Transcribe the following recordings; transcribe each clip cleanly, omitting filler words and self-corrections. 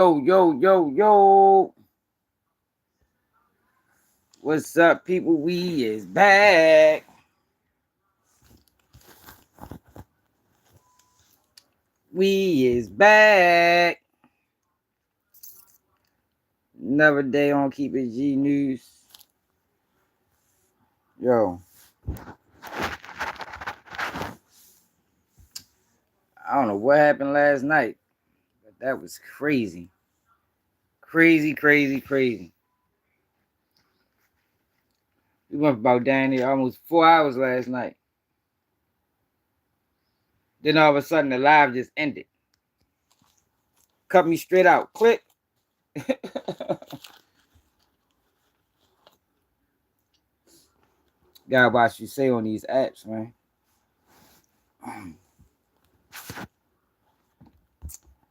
Yo, yo, yo, yo. What's up, people? We is back. We is back. Another day on Keep It G News. Yo, I don't know what happened last night, but that was crazy. Crazy, crazy, crazy. We went about down there almost 4 hours last night. Then all of a sudden the live just ended. Cut me straight out. Click. Gotta watch you say on these apps, man.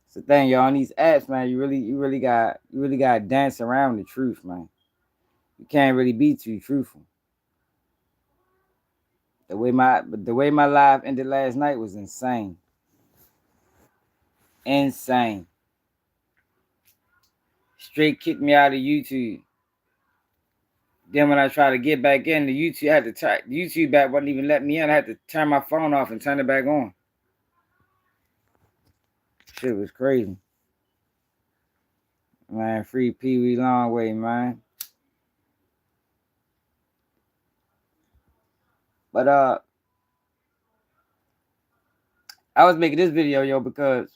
It's the thing, y'all. On these apps, man, you really got to dance around the truth, man. You can't really be too truthful. The way my live ended last night was insane. Insane. Straight kicked me out of YouTube. Then when I tried to get back in, the YouTube had to YouTube back wouldn't even let me in. I had to turn my phone off and turn it back on. Shit was crazy. Man, free Peewee Longway, man. But I was making this video, yo, because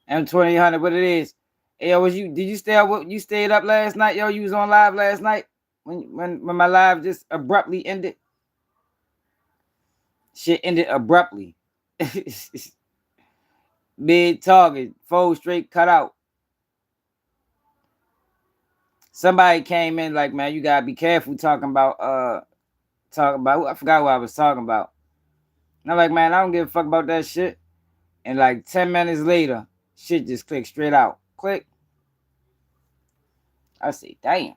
M2800, what it is. Hey, yo, did you stay up? You stayed up last night, yo? You was on live last night when my live just abruptly ended. Shit ended abruptly. Mid target, 4 straight cut out. Somebody came in like, man, you gotta be careful talking about I forgot what I was talking about. And I'm like, man, I don't give a fuck about that shit. And like 10 minutes later, shit just clicked straight out. Click. I say, damn.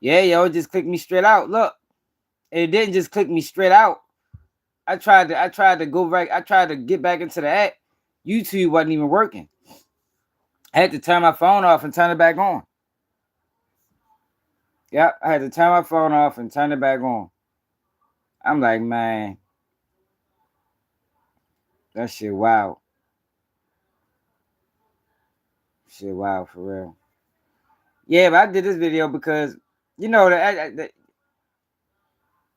Yeah, yo, it just clicked me straight out. Look. And it didn't just click me straight out. I tried to go back. I tried to get back into the app. YouTube wasn't even working. I had to turn my phone off and turn it back on. Yep, I had to turn my phone off and turn it back on. I'm like, man, that shit wild. Shit wild for real. Yeah, but I did this video because, you know, that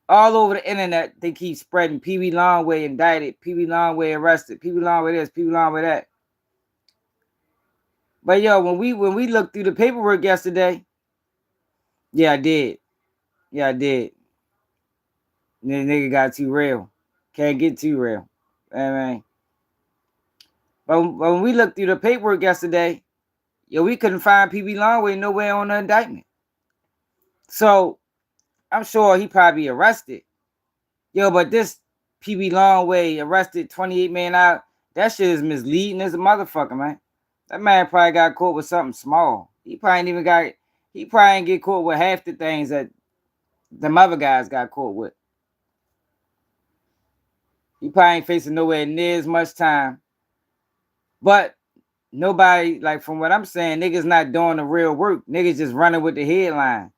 all over the internet, they keep spreading Peewee Longway indicted, Peewee Longway arrested, Peewee Longway this, Peewee Longway that. But yo, when we looked through the paperwork yesterday, yeah, I did. Yeah, I did. This nigga got too real. Can't get too real. I mean, but when we looked through the paperwork yesterday, yo, we couldn't find Peewee Longway nowhere on the indictment. So I'm sure he probably arrested. Yo, but this Peewee Longway arrested 28 man out. That shit is misleading as a motherfucker, man. That man probably got caught with something small. He probably ain't get caught with half the things that them other guys got caught with. He probably ain't facing nowhere near as much time. But nobody, like from what I'm saying, niggas not doing the real work. Niggas just running with the headline.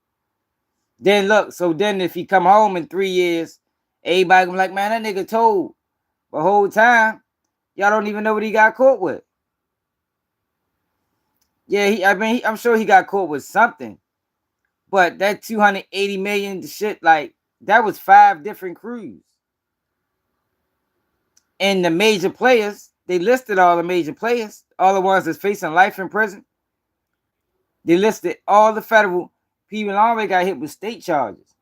Then look, so then if he come home in 3 years, everybody gonna be like, man, that nigga told. The whole time, y'all don't even know what he got caught with. Yeah, I'm sure he got caught with something. But that 280 million shit, like, that was 5 different crews. And the major players, they listed all the major players, all the ones that's facing life in prison. They listed all the federal. People already got hit with state charges.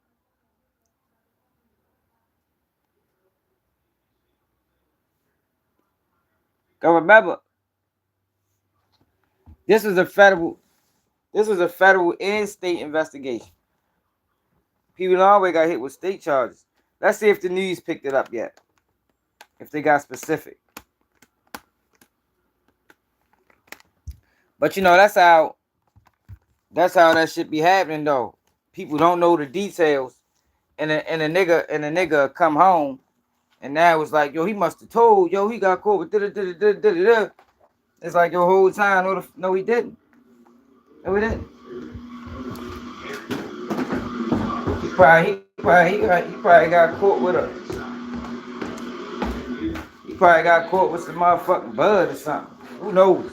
Go remember, this was a federal and state investigation. People always got hit with state charges. Let's see if the news picked it up yet. If they got specific. But you know, that's how that shit be happening though. people don't know the details, and a nigga come home, and now it's like, yo, he must have told, yo, he got caught with da. It's like your whole time, no, he didn't. No, he didn't. He probably got caught with a. He probably got caught with some motherfucking bud or something. Who knows?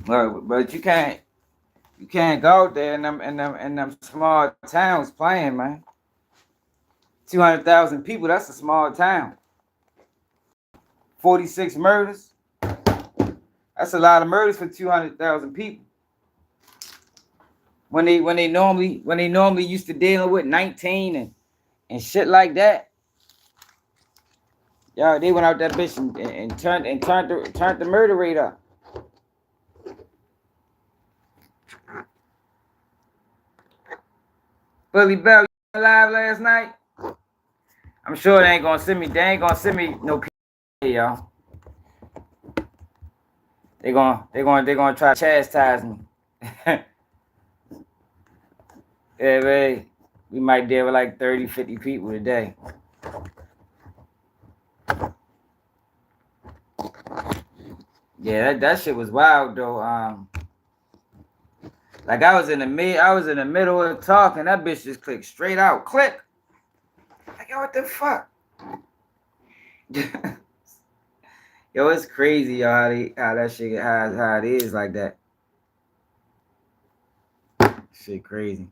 But you can't go out there in them small towns playing, man. 200,000 people, that's a small town. 46 murders. That's a lot of murders for 200,000 people. When they normally used to dealing with 19 and shit like that. Y'all, they went out that bitch and turned the murder rate up. Billy Bell, you live last night? I'm sure they ain't gonna send me no P, y'all. They gonna try to chastise me. Yeah, man. We might deal with like 30, 50 people today. Yeah, that shit was wild though. Like I was in the middle of talking, that bitch just clicked straight out. Click. Like, yo, what the fuck? Yo, it's crazy, y'all, how that shit, how it is like that. Shit crazy.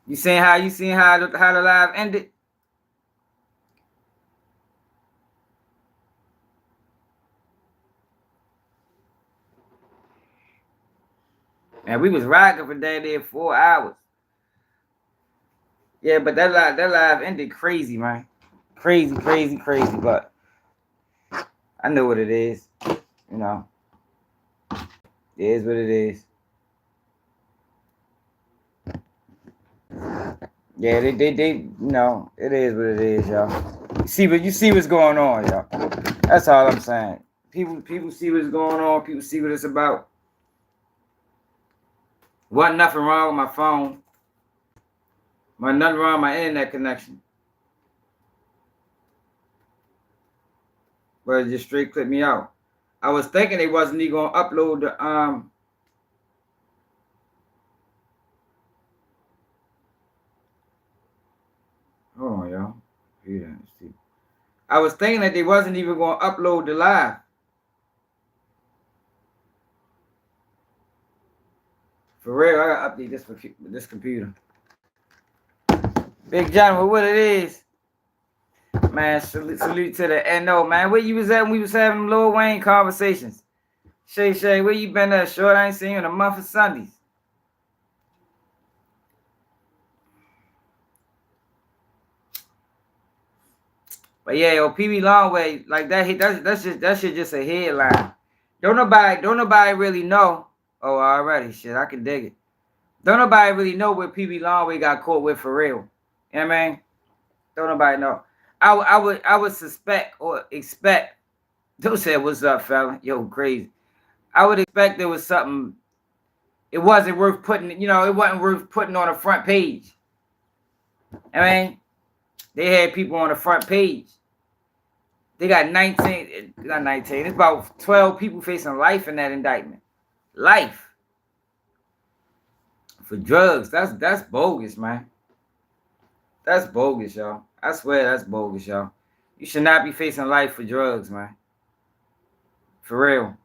You seen how the live ended? And we was rocking for there 4 hours. Yeah, but that live ended crazy, man. Crazy. But I know what it is. You know, it is what it is. Yeah, they you know, it is what it is, y'all. You see what's going on, y'all. That's all I'm saying. People see what's going on. People see what it's about. Wasn't nothing wrong with my phone. Wasn't nothing wrong with my internet connection. But it just straight clipped me out. I was thinking they wasn't even gonna upload the Hold on, y'all. I was thinking that they wasn't even gonna upload the live. For real, I gotta update this computer. Big John, what it is? Man, salute to the NO, man. Where you was at when we was having them Lil Wayne conversations? Shay, where you been at? Short, I ain't seen you in a month of Sundays. But yeah, yo, Peewee Longway, like that shit just a headline. Don't nobody really know. Oh, already, shit, I can dig it. Don't nobody really know what Peewee Longway got caught with for real. You know what I mean? Don't nobody know. I would suspect or expect. Don't say what's up, fella. Yo, crazy. I would expect there was something. It wasn't worth putting. It wasn't worth putting on the front page. I mean, they had people on the front page. They got 19. Not 19. It's about 12 people facing life in that indictment. Life for drugs. That's bogus, man. That's bogus, y'all. I swear that's bogus, y'all. You should not be facing life for drugs, man. For real.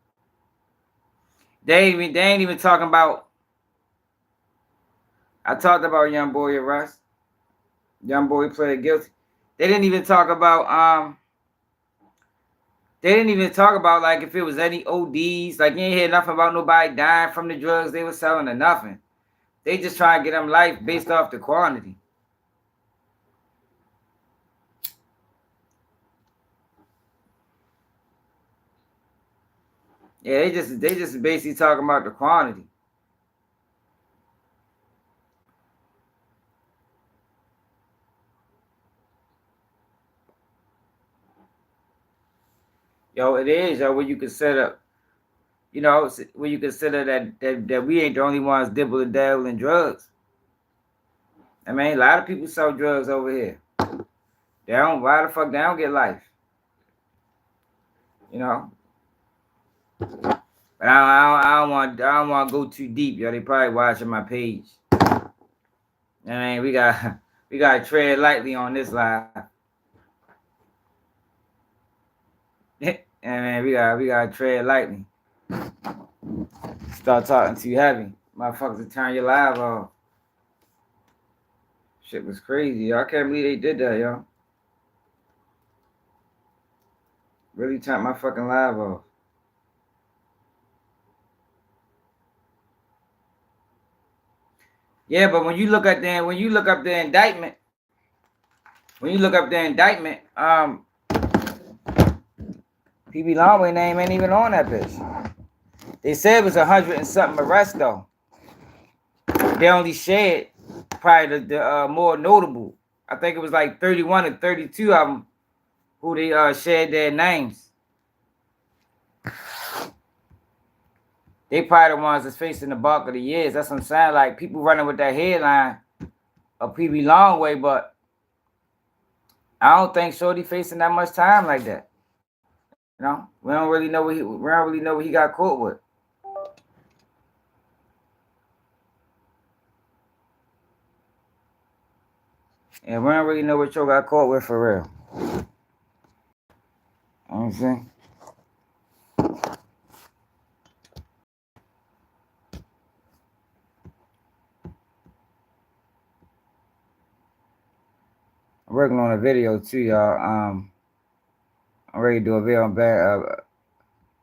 They ain't even talking about. I talked about young boy arrest. Young boy pled guilty. They didn't even talk about They didn't even talk about like if it was any ODs. Like you ain't hear nothing about nobody dying from the drugs they were selling or nothing. They just try to get them life based off the quantity. Yeah, they just basically talking about the quantity. Yo, it is, yo, where you can set up. You know, when you consider that we ain't the only ones dibble and dabble in drugs. I mean, a lot of people sell drugs over here. They don't. Why the fuck they don't get life? You know. But I don't want to go too deep, yo. They probably watching my page. I mean, we got to tread lightly on this live. I mean, we got to tread lightly. Start talking too heavy, motherfuckers, turn your live off. Shit was crazy, yo. I can't believe they did that, yo. Really turned my fucking live off. Yeah, but when you look up the indictment, Peewee Longway name ain't even on that bitch. They said it was 100 and something arrests though. They only shared probably the more notable. I think it was like 31 or 32 of them who they shared their names. They probably the ones that's facing the bulk of the years. That's what I'm saying. Like people running with that headline of Peewee Longway, but I don't think Shorty facing that much time like that. You know, we don't really know what he got caught with. And we don't really know what Joe got caught with for real. You know what I'm saying? I'm working on a video too, y'all. I'm ready to do a video on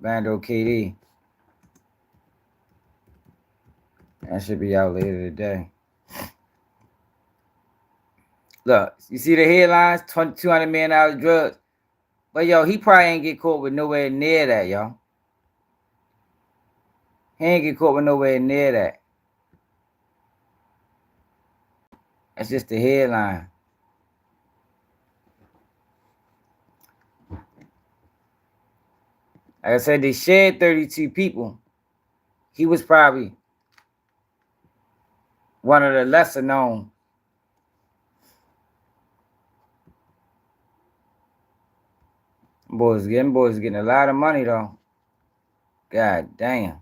Bando KD. That should be out later today. Look, you see the headlines? $200 million drugs. But yo, he probably ain't get caught with nowhere near that, yo. He ain't get caught with nowhere near that. That's just the headline. Like I said, they shared 32 people. He was probably one of the lesser known. Boys getting a lot of money though. God damn.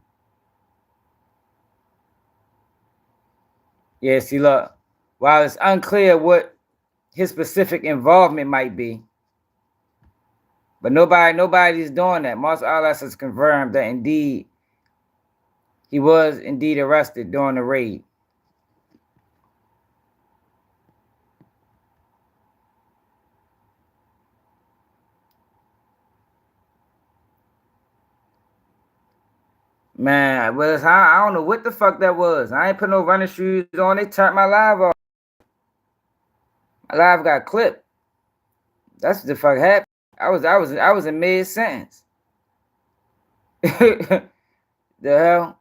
Yeah, see, look, while it's unclear what his specific involvement might be, but nobody's doing that. Marshall Alice has confirmed that indeed he was indeed arrested during the raid. Man, Willis, I don't know what the fuck that was. I ain't put no running shoes on. They turned my live off. My live got clipped. That's what the fuck happened. I was in mid sentence. The hell?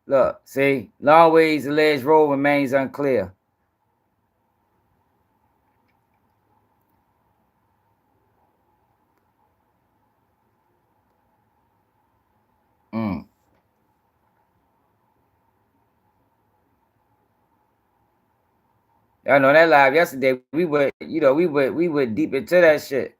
Look, see, Longway's alleged role remains unclear. Y'all know that live yesterday. We went deep into that shit.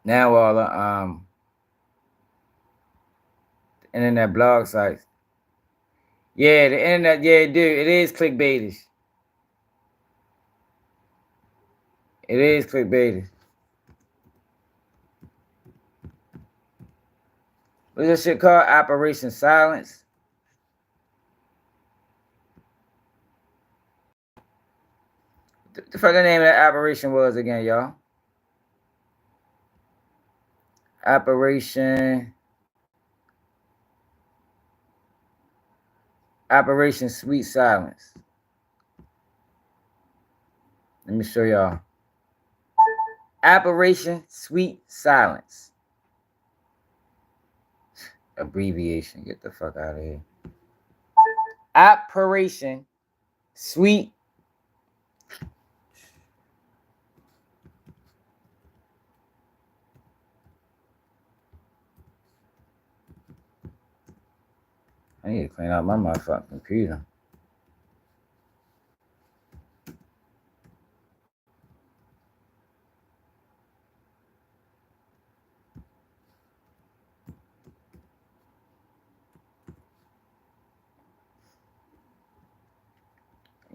Now all the internet blog sites. Yeah, the internet, yeah, dude, it is clickbaitish. It is clickbaitish. What's this shit called? Operation Silence. The fuck the name of that operation was again, y'all? Operation Sweet Silence. Let me show y'all. Operation Sweet Silence. Abbreviation. Get the fuck out of here. Operation Sweet. I need to clean out my motherfucking computer.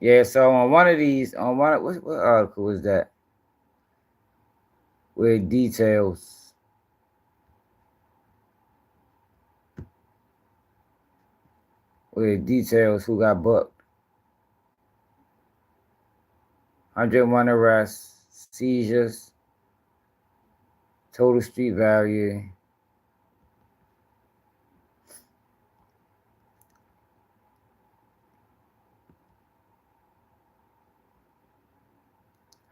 Yeah, so on one of these, on one, what article was that? With details. With details who got booked. 101 arrests, seizures, total street value.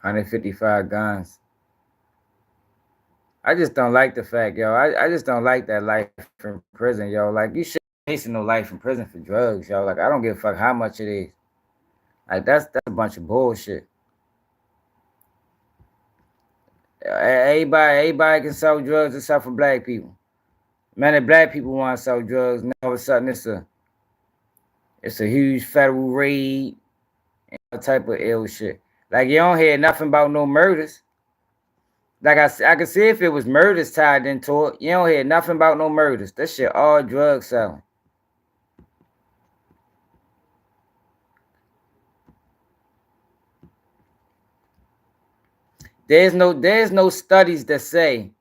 $155 guns. I just don't like the fact, yo. I just don't like that life in prison, yo. Like, you shouldn't be facing no life in prison for drugs, yo. Like, I don't give a fuck how much it is. Like, that's a bunch of bullshit. Everybody can sell drugs except for black people. Man, if black people want to sell drugs, now all of a sudden it's a huge federal raid and all type of ill shit. Like, you don't hear nothing about no murders. Like, I could see if it was murders tied into it. You don't hear nothing about no murders. That shit all drug selling. There's no studies that say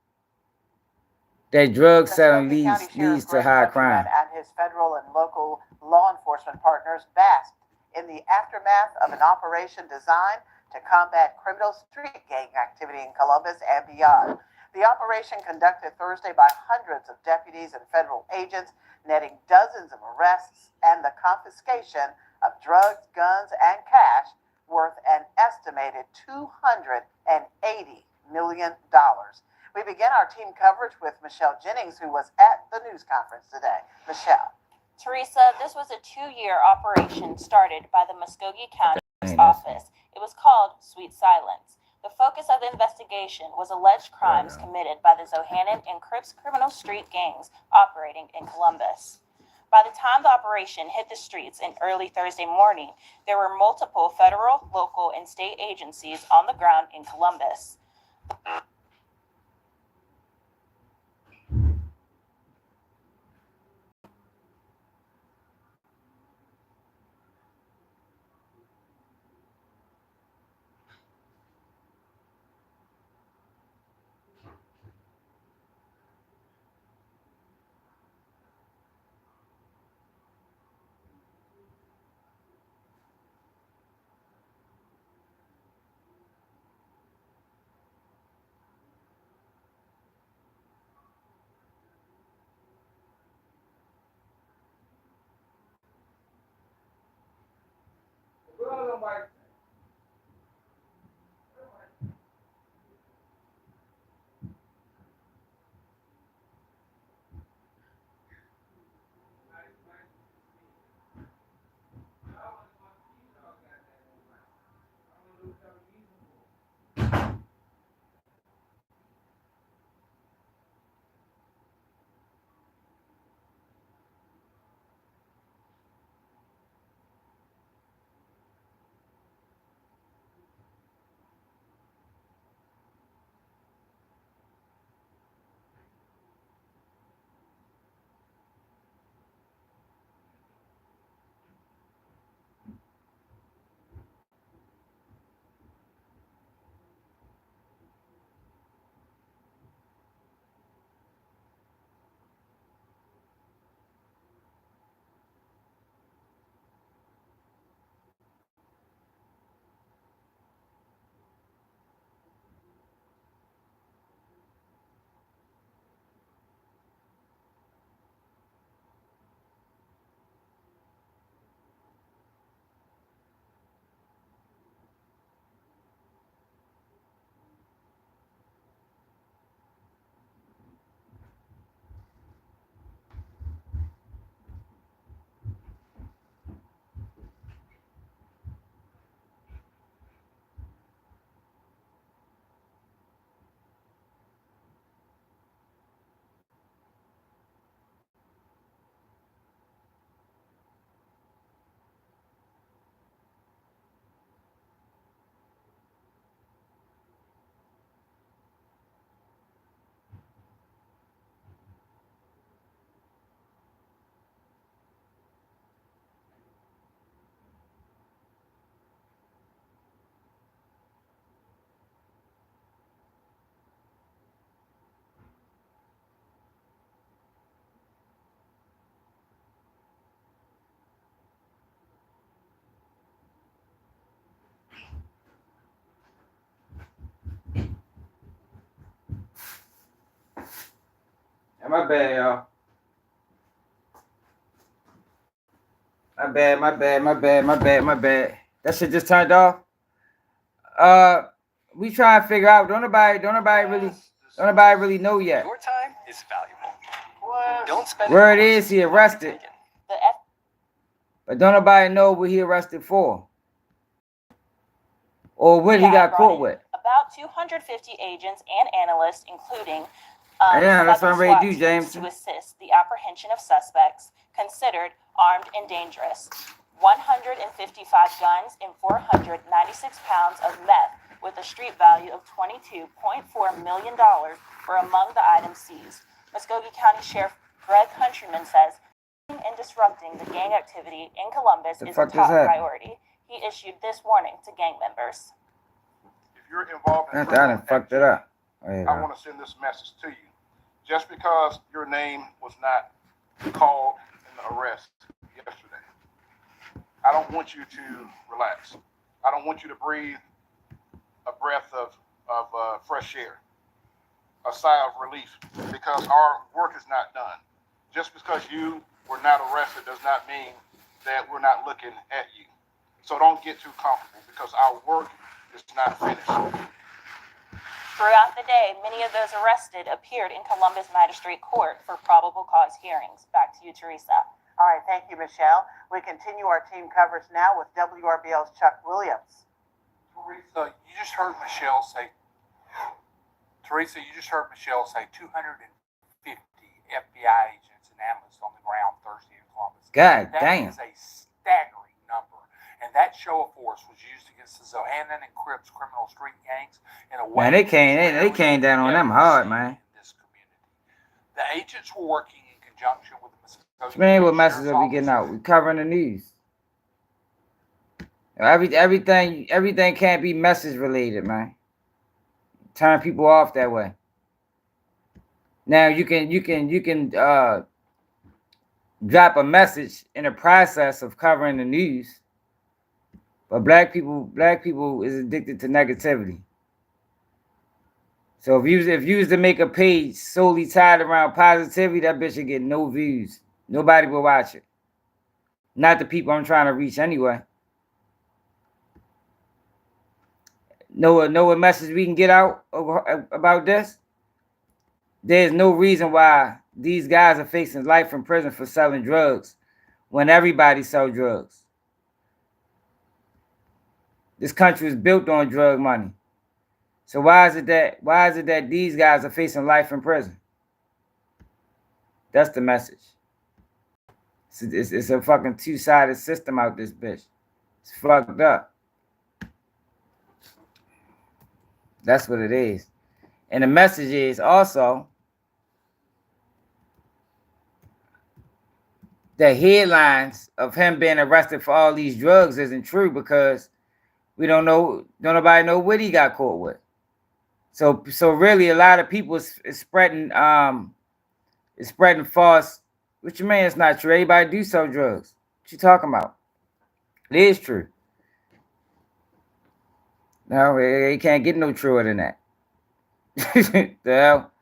that drug selling leads to high crime. And his federal and local law enforcement partners basked in the aftermath of an operation designed to combat criminal street gang activity in Columbus and beyond. The operation, conducted Thursday by hundreds of deputies and federal agents, netting dozens of arrests and the confiscation of drugs, guns, and cash worth an estimated $280 million. We begin our team coverage with Michelle Jennings, who was at the news conference today. Michelle. Teresa, this was a 2-year operation started by the Muskogee County Office. It was called Sweet Silence. The focus of the investigation was alleged crimes committed by the Zohannan and Crips criminal street gangs operating in Columbus. By the time the operation hit the streets in early Thursday morning, there were multiple federal, local, and state agencies on the ground in Columbus. My bad, y'all. My bad. That shit just turned off. We try to figure out. Don't nobody really know yet. Your time is valuable. Don't spend Word is he arrested, but don't nobody know what he arrested for, or what he got caught with. About 250 agents and analysts, including Yeah, that's what I'm ready to do, SWAT James. teams, to assist the apprehension of suspects considered armed and dangerous. 155 guns and 496 pounds of meth with a street value of $22.4 million were among the items seized. Muskogee County Sheriff Greg Countryman says and disrupting the gang activity in Columbus is a top priority. He issued this warning to gang members. If you're involved in I done fucked it up. I want to send this message to you. Just because your name was not called in the arrest yesterday, I don't want you to relax. I don't want you to breathe a breath of fresh air, a sigh of relief, because our work is not done. Just because you were not arrested does not mean that we're not looking at you. So don't get too comfortable, because our work is not finished. Throughout the day, many of those arrested appeared in Columbus Magistrate Court for probable cause hearings. Back to you, Teresa. All right, thank you, Michelle. We continue our team coverage now with WRBL's Chuck Williams. Teresa, you just heard Michelle say 250 FBI agents and analysts on the ground Thursday in Columbus. God damn. That is a staggering number. And that show of force was used against the Zohannan and Crips criminal street gangs in a way. Man, they came down on them hard, man. In this community. The agents were working in conjunction with the Muskogee. Man, what messages are we getting out? We covering the news. Everything can't be message related, man. Turn people off that way. Now you can drop a message in the process of covering the news. But black people is addicted to negativity. So if you was to make a page solely tied around positivity, that bitch would get no views. Nobody will watch it. Not the people I'm trying to reach anyway. Know what message we can get out about this? There's no reason why these guys are facing life in prison for selling drugs when everybody sells drugs. This country is built on drug money. So why is it that these guys are facing life in prison? That's the message. It's a fucking two-sided system out this bitch. It's fucked up. That's what it is. And the message is also the headlines of him being arrested for all these drugs isn't true, because we don't nobody know what he got caught with. So really a lot of people is spreading false. What you mean it's not true? Everybody do sell drugs. What you talking about? It is true. No, it can't get no truer than that. The hell?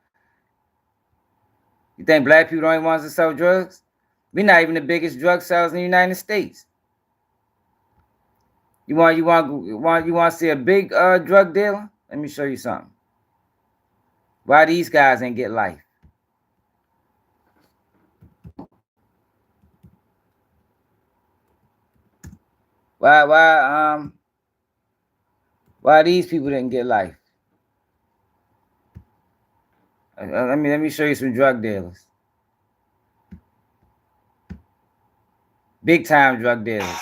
You think black people don't even want to sell drugs? We're not even the biggest drug sellers in the United States. You want to see a big drug dealer? Let me show you something. Why these guys ain't get life? Why these people didn't get life? Let me show you some drug dealers. Big time drug dealers.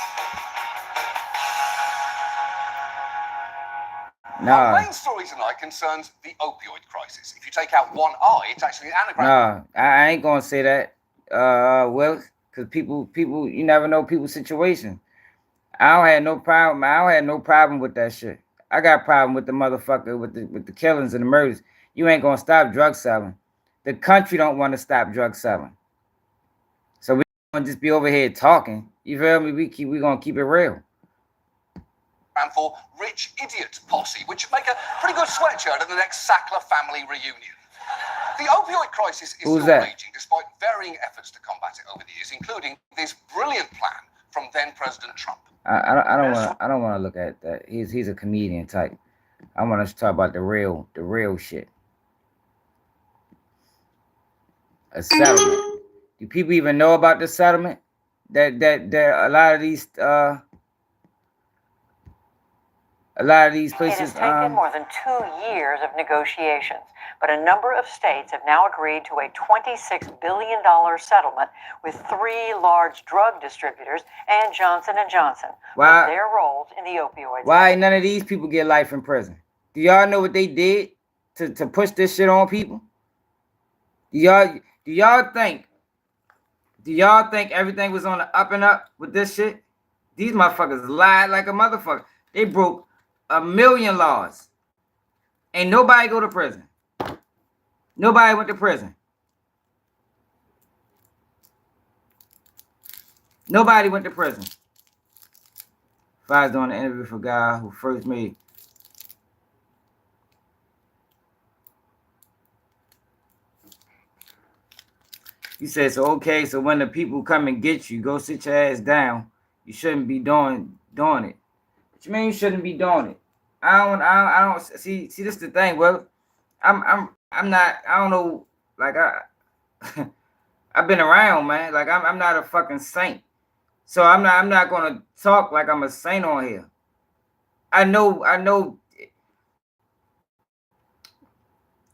No. Our main story tonight concerns the opioid crisis. If you take out one I, it's actually an anagram. No, I ain't gonna say that, Willis, because people, you never know people's situation. I don't have no problem with that shit. I got a problem with the motherfucker with the killings and the murders. You ain't gonna stop drug selling. The country don't want to stop drug selling. So we don't just be over here talking. You feel me? We gonna keep it real. For Rich Idiot Posse, which would make a pretty good sweatshirt at the next Sackler family reunion. The opioid crisis is Who's still that? raging despite varying efforts to combat it over the years, including this brilliant plan from then President Trump. I don't want to look at that. He's a comedian type. I want us to talk about the real shit. A settlement. Do people even know about the settlement? That a lot of these places. It has taken more than 2 years of negotiations, but a number of states have now agreed to a $26 billion settlement with 3 large drug distributors and Johnson & Johnson for their roles in the opioids. Why none of these people get life in prison? Do y'all know what they did to push this shit on people? Do y'all think everything was on the up and up with this shit? These motherfuckers lied like a motherfucker. They broke 1 million laws. Ain't nobody go to prison. Nobody went to prison. Nobody went to prison. If I was doing an interview for a guy who first made. He said, so okay, so when the people come and get you, go sit your ass down. You shouldn't be doing it. What you mean you shouldn't be doing it? I don't see this is the thing. Well, I'm not, I don't know, like I've been around, man. Like I'm not a fucking saint. So I'm not gonna talk like I'm a saint on here. I know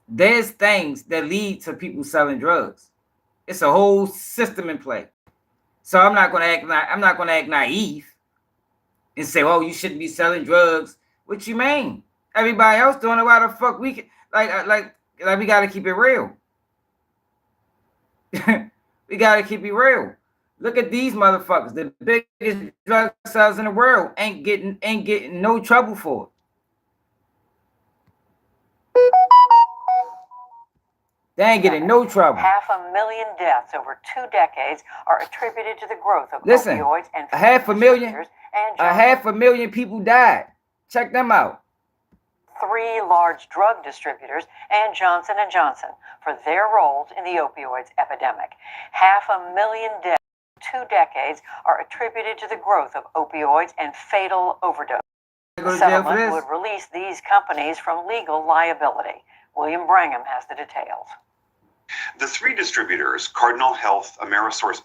there's things that lead to people selling drugs. It's a whole system in play. So I'm not gonna act naive and say, "Oh, you shouldn't be selling drugs." What you mean? Everybody else doing it. Why the fuck we can, like we gotta keep it real. We gotta keep it real. Look at these motherfuckers. The biggest drug sellers in the world ain't getting no trouble for it. They ain't getting no trouble. 500,000 deaths over 2 decades are attributed to the growth of Listen, opioids and 500,000 people died. Check them out. 3 large drug distributors and Johnson & Johnson for their roles in the opioids epidemic. 500,000 deaths over 2 decades are attributed to the growth of opioids and fatal overdose. The settlement would release these companies from legal liability. William Brangham has the details. The 3 distributors, Cardinal Health, Amerisource,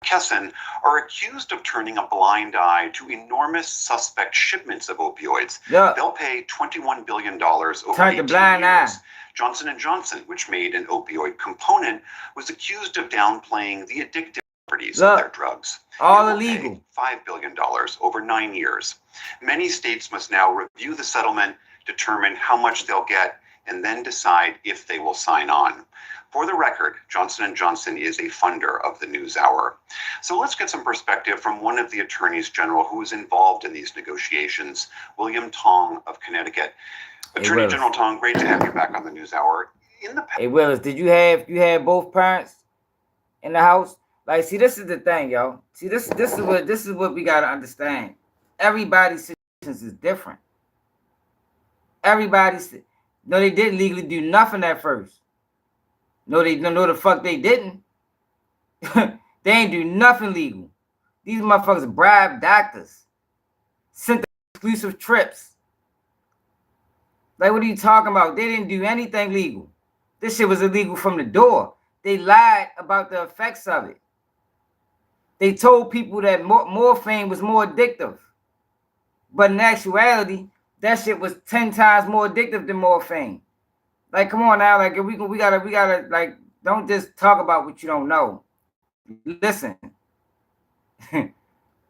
Kesson, are accused of turning a blind eye to enormous suspect shipments of opioids. Yeah. They'll pay $21 billion over 18 blind years. eye. Johnson & Johnson, which made an opioid component, was accused of downplaying the addictive properties of their drugs. All It will illegal. pay $5 billion over 9 years. Many states must now review the settlement, determine how much they'll get, and then decide if they will sign on. For the record, Johnson & Johnson is a funder of the NewsHour. So let's get some perspective from one of the attorneys general who was involved in these negotiations, William Tong of Connecticut. Attorney General Tong, great to have you back on the NewsHour. Hey Willis, did you have both parents in the house? Like, see, this is the thing, y'all. See, this is what we gotta understand. Everybody's situations is different. No, they didn't legally do nothing at first. No, the fuck they didn't. They ain't do nothing legal. These motherfuckers bribed doctors, sent them exclusive trips. Like, what are you talking about? They didn't do anything legal. This shit was illegal from the door. They lied about the effects of it. They told people that morphine was more addictive. But in actuality, that shit was 10 times more addictive than morphine. Like, come on now, like we gotta like, don't just talk about what you don't know. Listen.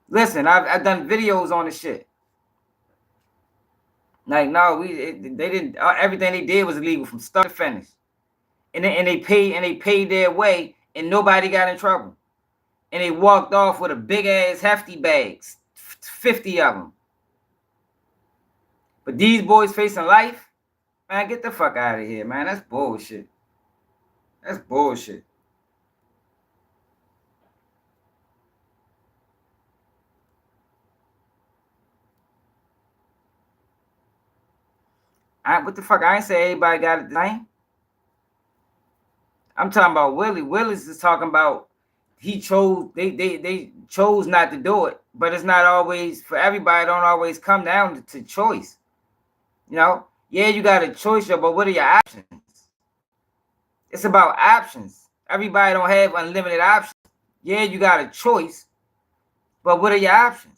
Listen, I've done videos on the shit. Like, no, they didn't. Everything they did was illegal from start to finish, and they paid their way, and nobody got in trouble, and they walked off with a big ass hefty bags, 50 of them. But these boys facing life, man, get the fuck out of here, man. That's bullshit. That's bullshit. What the fuck? I ain't say everybody got it the same. I'm talking about Willie. Willis is talking about he chose they chose not to do it, but it's not always for everybody. Don't always come down to choice. You know, yeah, you got a choice, but what are your options? It's about options. Everybody don't have unlimited options. Yeah, you got a choice, but what are your options?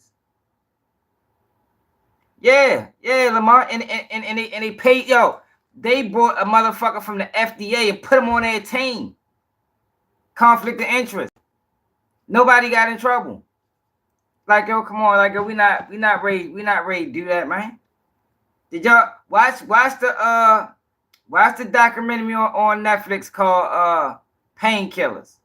Yeah, Lamar, and they paid, they brought a motherfucker from the FDA and put him on their team. Conflict of interest. Nobody got in trouble. Like, yo, come on, like, yo, we not ready to do that, man. Did y'all watch the documentary on Netflix called Painkillers?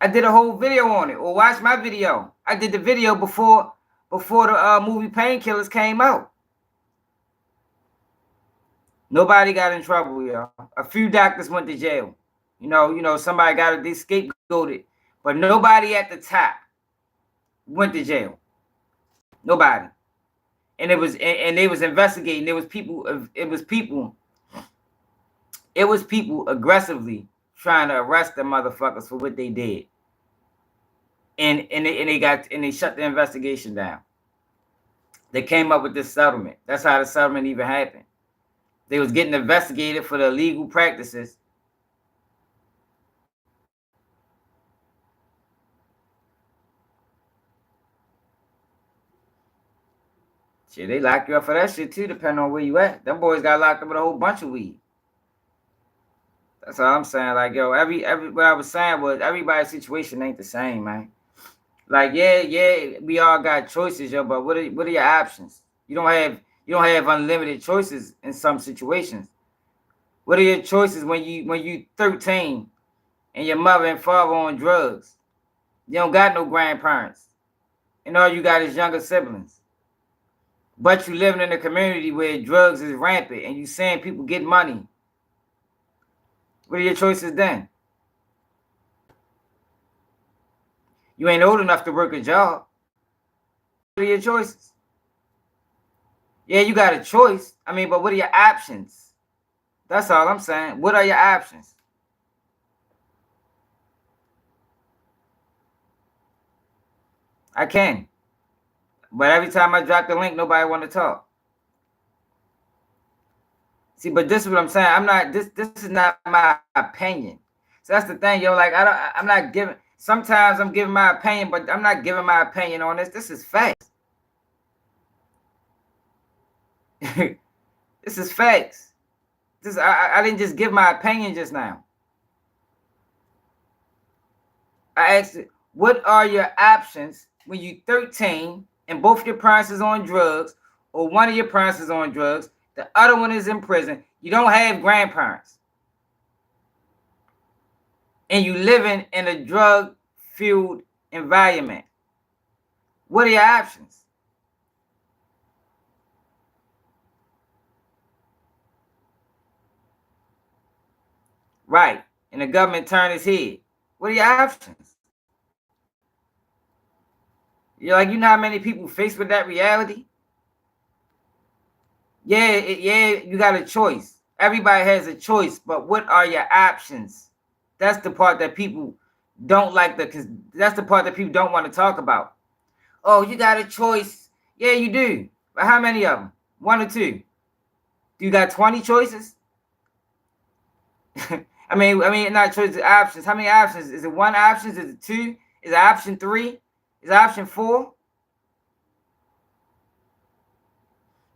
I did a whole video on it. Or watch my video. I did the video before the movie Painkillers came out. Nobody got in trouble, y'all. A few doctors went to jail. You know, somebody got they scapegoated, but nobody at the top went to jail. Nobody. And it was and they was investigating. There was people. It was people aggressively trying to arrest the motherfuckers for what they did. And they shut the investigation down. They came up with this settlement. That's how the settlement even happened. They was getting investigated for the illegal practices. Shit, they lock you up for that shit too, depending on where you at. Them boys got locked up with a whole bunch of weed. That's all I'm saying. Like, yo, every what I was saying was everybody's situation ain't the same, man. Like, yeah, we all got choices, yo, but what are your options? You don't have unlimited choices in some situations. What are your choices when you 13 and your mother and father on drugs? You don't got no grandparents, and all you got is younger siblings. But you living in a community where drugs is rampant, and you seeing people get money. What are your choices then? You ain't old enough to work a job. What are your choices? Yeah, you got a choice. I mean, but what are your options? That's all I'm saying. What are your options? I can. But every time I drop the link, nobody want to talk. See, but this is what I'm saying. I'm not, this is not my opinion. So that's the thing, yo. Like, I'm not giving, sometimes I'm giving my opinion, but I'm not giving my opinion on this. This is facts. This is facts. I didn't just give my opinion just now. I asked, what are your options when you 13 and both your parents is on drugs, or one of your parents is on drugs, the other one is in prison, you don't have grandparents, and you living in a drug-fueled environment? What are your options? Right. And the government turned its head. What are your options? You're like, you know how many people faced with that reality? Yeah, you got a choice. Everybody has a choice, but what are your options? That's the part that people don't like, because that's the part that people don't want to talk about. Oh, you got a choice. Yeah, you do. But how many of them? One or two? You got 20 choices? I mean, not choices, options. How many options? Is it one option? Is it two? Is it option 3? Is it option 4?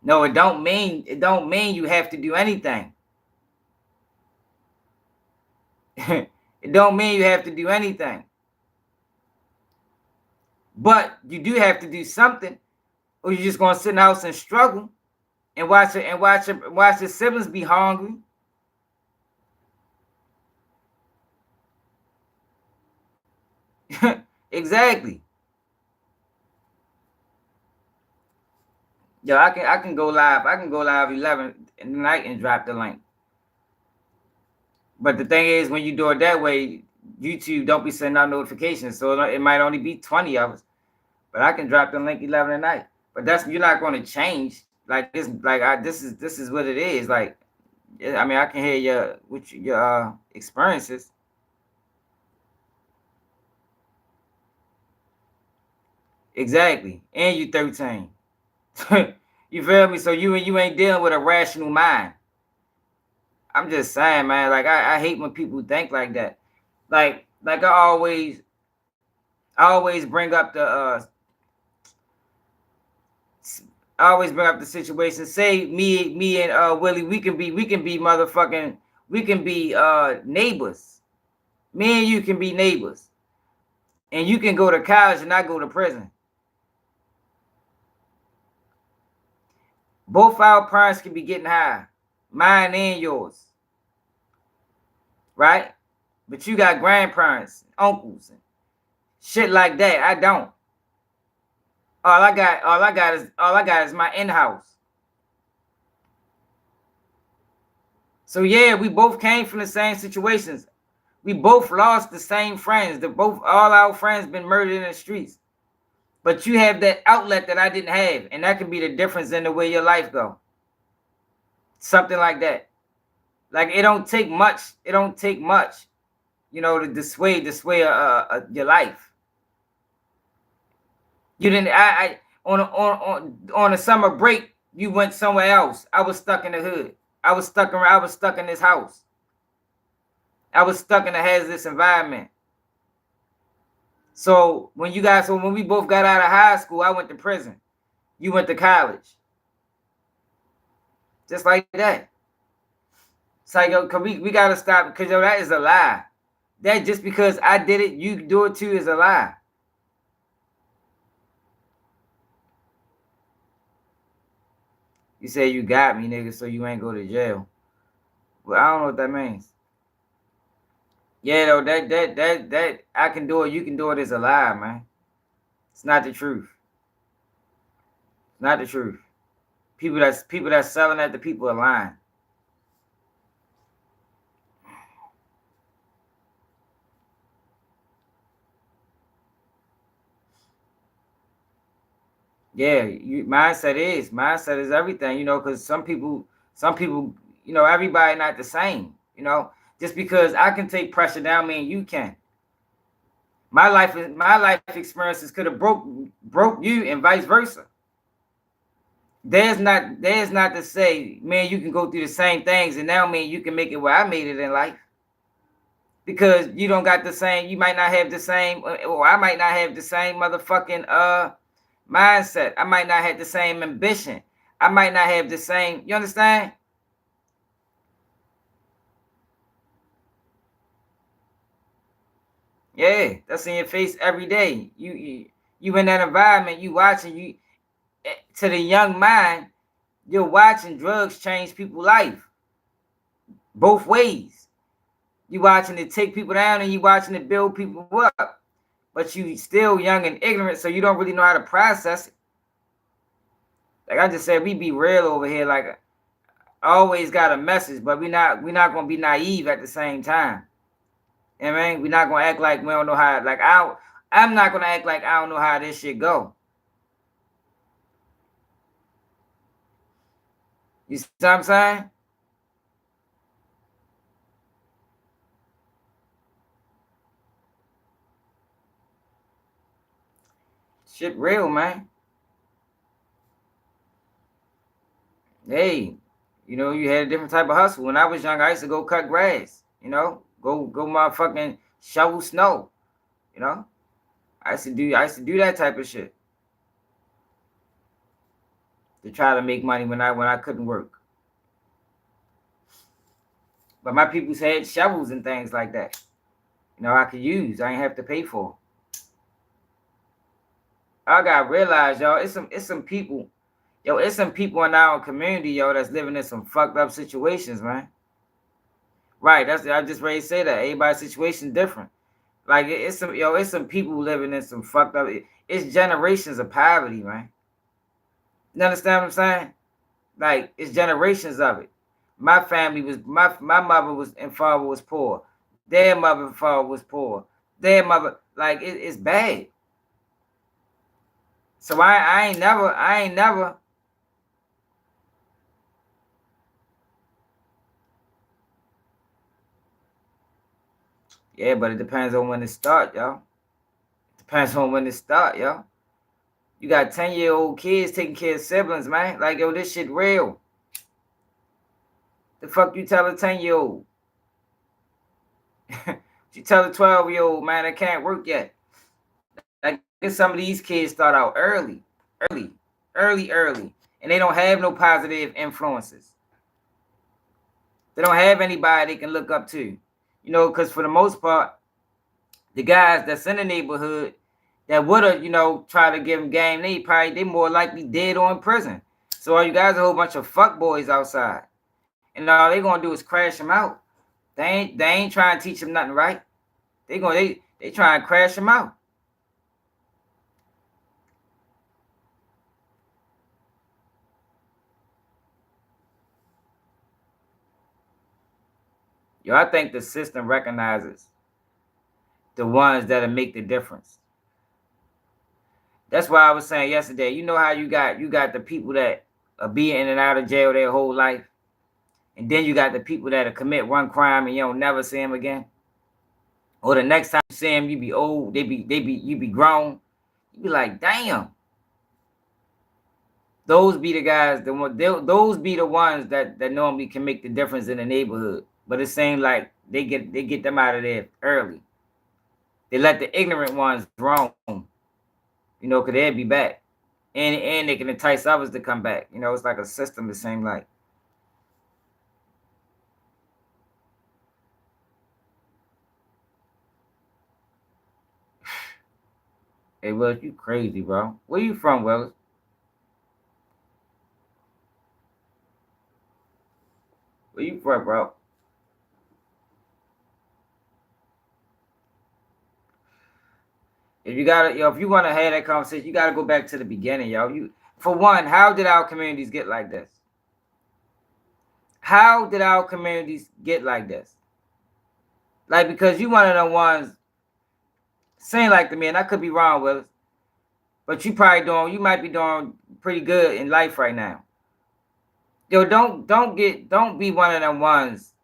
No, it don't mean you have to do anything. It don't mean you have to do anything. But you do have to do something, or you're just gonna sit in the house and struggle and watch your siblings be hungry. Exactly. Yo, I can go live. I can go live 11 in the night and drop the link. But the thing is, when you do it that way, YouTube don't be sending out notifications, so it might only be 20 of us. But I can drop the link 11 at night. But you're not going to change. Like this. Like this is what it is. Like I mean, I can hear your experiences. Exactly. And you 13. You feel me? So you ain't dealing with a rational mind. I'm just saying, man. Like I hate when people think like that. Like I always bring up the I always bring up the situation. Say me and Willie, we can be motherfucking, we can be neighbors. Me and you can be neighbors. And you can go to college and I go to prison. Both our parents can be getting high. Mine and yours. Right? But you got grandparents, uncles, and shit like that. I don't. All I got is my in-house. So yeah, we both came from the same situations. We both lost the same friends. All our friends been murdered in the streets. But you have that outlet that I didn't have, and that can be the difference in the way your life go. Something like that. Like it don't take much. It don't take much, to sway your life. You didn't. On a summer break, you went somewhere else. I was stuck in the hood. I was stuck in this house. I was stuck in a hazardous environment. So when we both got out of high school, I went to prison. You went to college. Just like that. It's like, yo, cause we gotta stop, because that is a lie. That just because I did it, you do it too, is a lie. You say you got me, nigga, so you ain't go to jail. Well, I don't know what that means. Yeah, though, that I can do it, you can do it is a lie, man. It's not the truth. It's not the truth. People that's selling that to people are lying. Yeah, mindset is everything, because some people, everybody not the same, just because I can take pressure down, man, you can. My life experiences could have broke you, and vice versa. There's not to say, man, you can go through the same things and now, man, you can make it where I made it in life. Because you don't got the same, you might not have the same, or I might not have the same motherfucking mindset. I might not have the same ambition. I might not have the same, you understand? Yeah, that's in your face every day. You in that environment, you watching, to the young mind, you're watching drugs change people's life. Both ways. You watching it take people down and you watching it build people up. But you still young and ignorant, so you don't really know how to process it. Like I just said, we be real over here. Like I always got a message, but we're not gonna be naive at the same time. You know what I mean? We're not gonna act like we don't know how. Like I'm not gonna act like I don't know how this shit go. You see what I'm saying? Shit real, man. Hey, you had a different type of hustle. When I was young, I used to go cut grass, go motherfucking shovel snow, I used to do that type of shit to try to make money when I couldn't work. But my peoples had shovels and things like that. I could use. I ain't have to pay for. I gotta realize, y'all, it's some people, it's some people in our community, that's living in some fucked up situations, man. Right, I just ready to say that. Everybody's situation different. Like it's some people living in some fucked up. It's generations of poverty, man. You understand what I'm saying? Like it's generations of it. My family was my mother was and father was poor. Their mother and father was poor. Their mother, like it's bad. So I ain't never. Yeah, but it depends on when it start, y'all. Depends on when it start, y'all. You got 10-year-old kids taking care of siblings, man. Like, yo, this shit real. The fuck you tell a 10-year-old? You tell a 12-year-old, man, that can't work yet. Like, some of these kids start out early. And they don't have no positive influences. They don't have anybody they can look up to. You know, because for the most part, the guys that's in the neighborhood that would have, you know, try to give them game, they more likely dead or in prison. So all you guys are a whole bunch of fuck boys outside. And all they gonna do is crash them out. They ain't trying to teach them nothing right. They try and crash them out. Yo, I think the system recognizes the ones that'll make the difference. That's why I was saying yesterday, you know how you got the people that are being in and out of jail their whole life, and then you got the people that'll commit one crime and you don't never see them again. Or the next time you see them, you be old, you be grown. You be like, damn. Those be the guys, those be the ones that normally can make the difference in the neighborhood. But it seems like they get them out of there early. They let the ignorant ones roam, you know, because they'll be back. And they can entice others to come back. You know, it's like a system, the same like. Hey, Willis, you crazy, bro. Where you from, Willis? Where you from, bro? If you gotta, if you want to have that conversation, you gotta go back to the beginning, yo. For one, how did our communities get like this? How did our communities get like this? Like, because you one of the ones saying like to me, and I could be wrong, Willis, but you might be doing pretty good in life right now. Yo, don't be one of them ones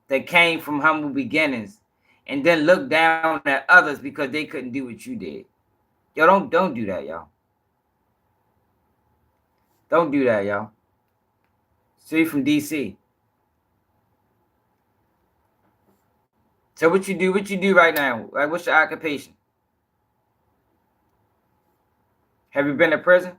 that came from humble beginnings and then look down at others because they couldn't do what you did. Yo, don't do that, y'all. Don't do that, y'all. So you from DC. So what you do right now? Like, what's your occupation? Have you been to prison?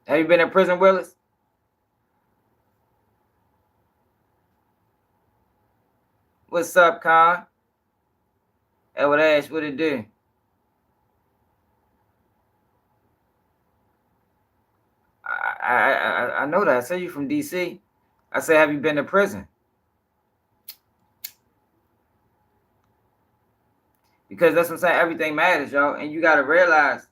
Have you been in prison, Willis? What's up, Con? Edward Ash, what it do? I know that. I said you from DC. I said, have you been to prison? Because that's what I'm saying. Everything matters, y'all. And you got to realize.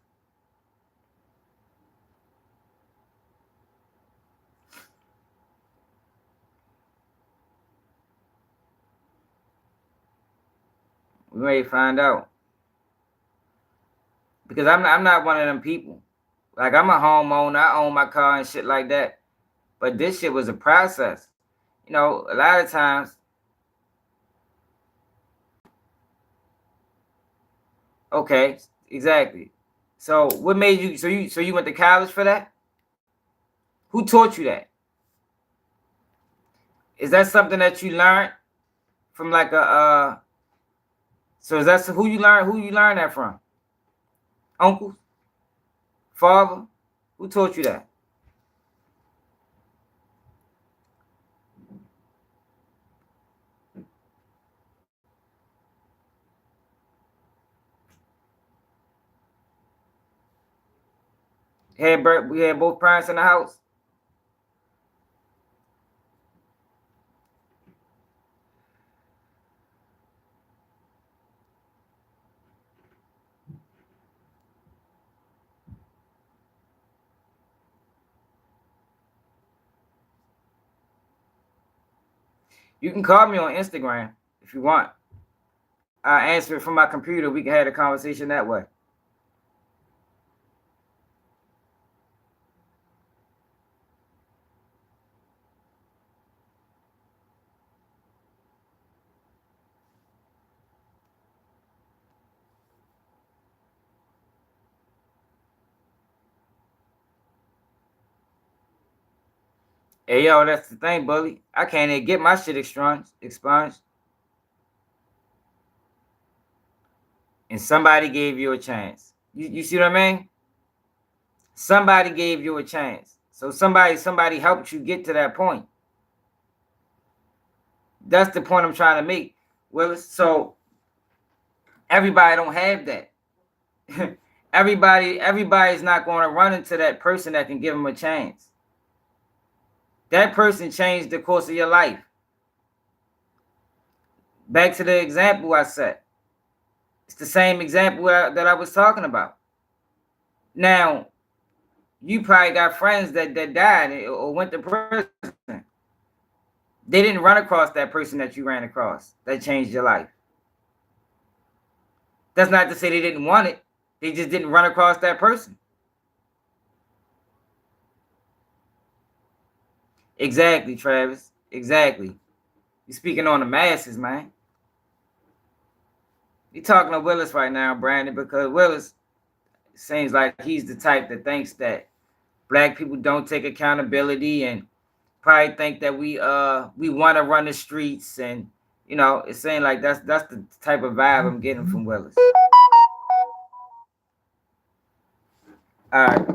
We may find out. Because I'm not one of them people. Like, I'm a homeowner. I own my car and shit like that. But this shit was a process. You know, a lot of times. Okay, exactly. So what made you? So you went to college for that? Who taught you that? Is that something that you learned from like a? So is that who you learn? Who you learn that from? Uncles, father, who taught you that? We had both parents in the house. You can call me on Instagram if you want. I answer it from my computer. We can have a conversation that way. Hey, yo, that's the thing, bully. I can't even get my shit expunged. And somebody gave you a chance. You see what I mean? Somebody gave you a chance. So somebody helped you get to that point. That's the point I'm trying to make, Willis. So everybody don't have that. Everybody's not going to run into that person that can give them a chance. That person changed the course of your life. Back to the example I set. It's the same example that I was talking about. Now, you probably got friends that died or went to prison. They didn't run across that person that you ran across that changed your life. That's not to say they didn't want it. They just didn't run across that person. Exactly, Travis. Exactly. You're speaking on the masses, man. You're talking to Willis right now, Brandon, because Willis seems like he's the type that thinks that black people don't take accountability and probably think that we want to run the streets, and it's saying like that's the type of vibe I'm getting from Willis. All right.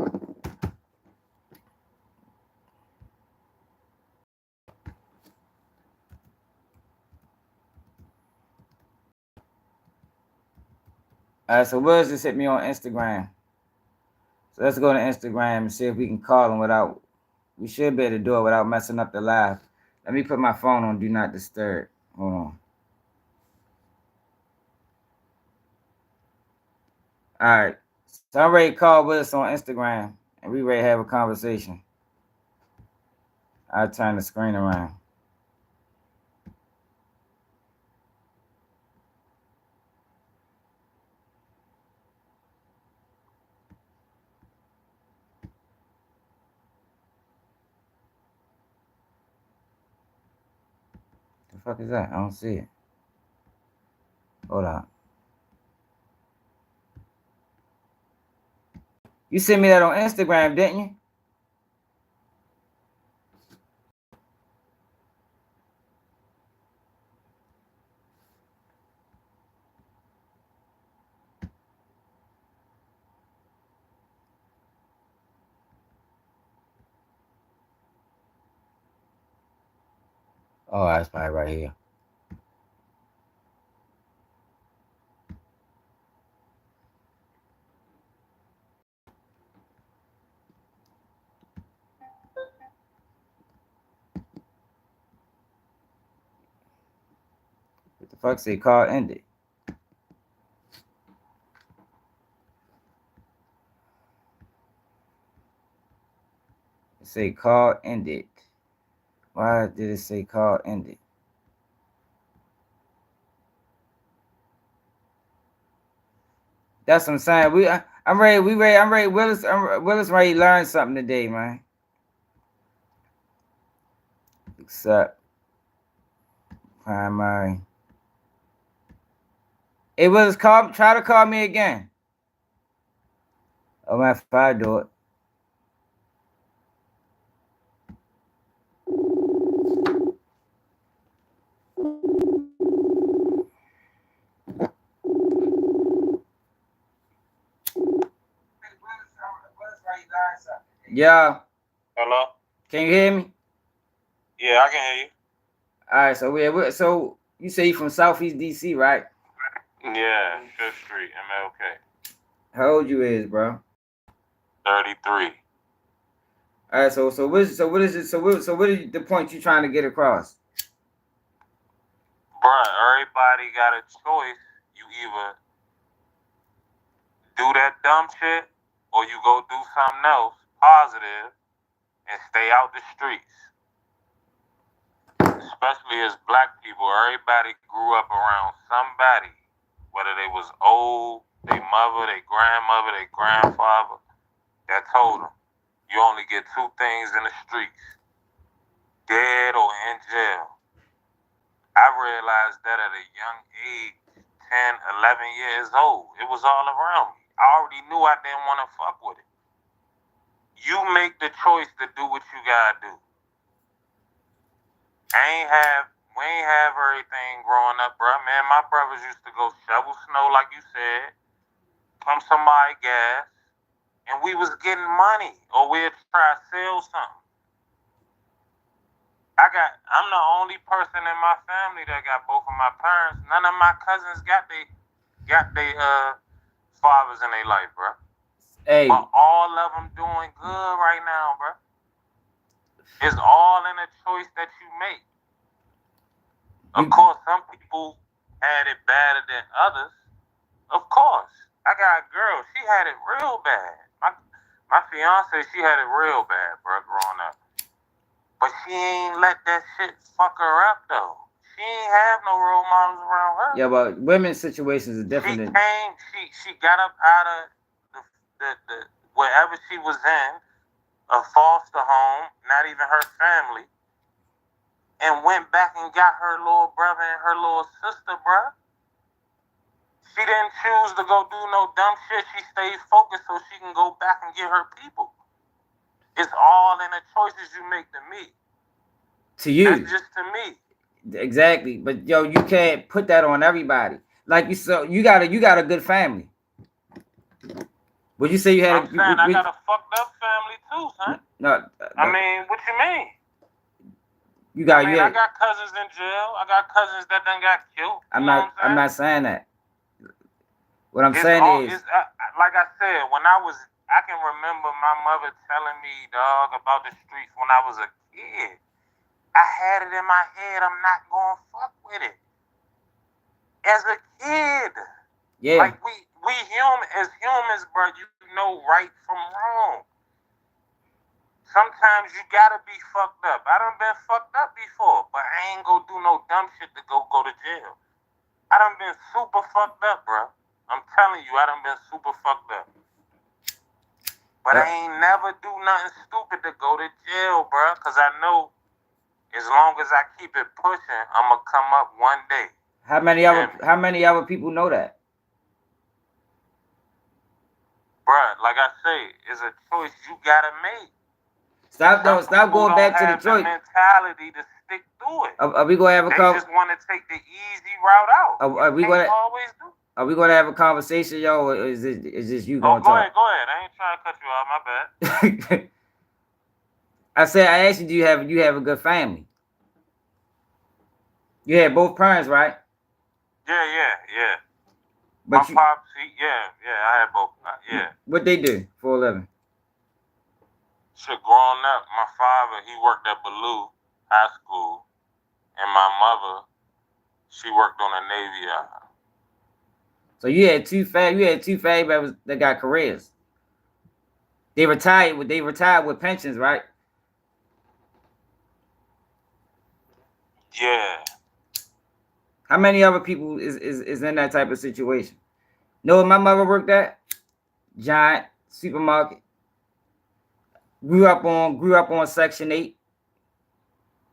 All right, so Willis just hit me on Instagram. So let's go to Instagram and see if we can call him without. We should be able to do it without messing up the live. Let me put my phone on Do Not Disturb. Hold on. All right. So I'm ready to call Willis on Instagram, and we ready to have a conversation. I'll turn the screen around. The fuck is that? I don't see it. Hold on. You sent me that on Instagram, didn't you? Oh, that's probably right here. What the fuck say call ended? It say call ended. Why did it say call ended? That's what I'm saying. I'm ready. I'm ready. Willis ready to learn something today, man. Except primary. Hey, Willis, try to call me again. Oh man, if I do it. Yeah. Hello? Can you hear me? Yeah, I can hear you. All right. So you say you from Southeast DC, right? Yeah, Fifth Street, MLK. How old you is, bro? 33. All right. So what is the point you trying to get across? Bruh, everybody got a choice. You either do that dumb shit or you go do something else positive and stay out the streets. Especially as black people, everybody grew up around somebody, whether they was old, their mother, their grandmother, their grandfather, that told them, you only get two things in the streets, dead or in jail. I realized that at a young age, 10, 11 years old. It was all around me. I already knew I didn't want to fuck with it. You make the choice to do what you gotta do. We ain't have everything growing up, bro. Man, my brothers used to go shovel snow, like you said, pump somebody gas, and we was getting money, or we'd try to sell something. I'm the only person in my family that got both of my parents. None of my cousins got they fathers in their life, bro. Hey, but all of them doing good right now, bro. It's all in a choice that you make. Of course, some people had it better than others. Of course. I got a girl, she had it real bad. My fiance, she had it real bad, bro, growing up. But she ain't let that shit fuck her up, though. She ain't have no role models around her. Yeah, but women's situations are different. She got up out of the wherever she was in, a foster home, not even her family, and went back and got her little brother and her little sister, bruh. She didn't choose to go do no dumb shit. She stayed focused so she can go back and get her people. It's all in the choices you make to me. To you. That's just to me. Exactly. But yo, you can't put that on everybody. Like you got a good family. Would you say you had I got a fucked up family too, son. No, I mean, what you mean? I got cousins in jail. I got cousins that done got killed. I'm not saying that. What I'm saying is, like I said, I can remember my mother telling me, dog, about the streets when I was a kid. I had it in my head, I'm not gonna fuck with it. As a kid. Yeah. Like we as humans, bro, you know right from wrong. Sometimes you gotta be fucked up. I done been fucked up before, but I ain't gonna do no dumb shit to go to jail. I done been super fucked up, bro. I'm telling you, I done been super fucked up. But I ain't never do nothing stupid to go to jail, bro, because I know as long as I keep it pushing, I'm going to come up one day. How many other people know that? Bruh, like I say, it's a choice you got to make. Stop going back to the choice. The mentality to stick through it. Are we going to have a They just want to take the easy route out. Are we going to always do? Are we going to have a conversation, yo, or is this you going to talk? Go ahead. I ain't trying to cut you off. My bad. I asked you, do you have a good family? You had both parents, right? Yeah. But my pops, I had both. Yeah. What they do for a living? Shit, growing up, my father, he worked at Ballou High School, and my mother, she worked on a Navy yard. So you had two families that got careers. They retired with pensions, right? Yeah. How many other people is in that type of situation? Know what my mother worked at? Giant supermarket. Grew up on Section 8.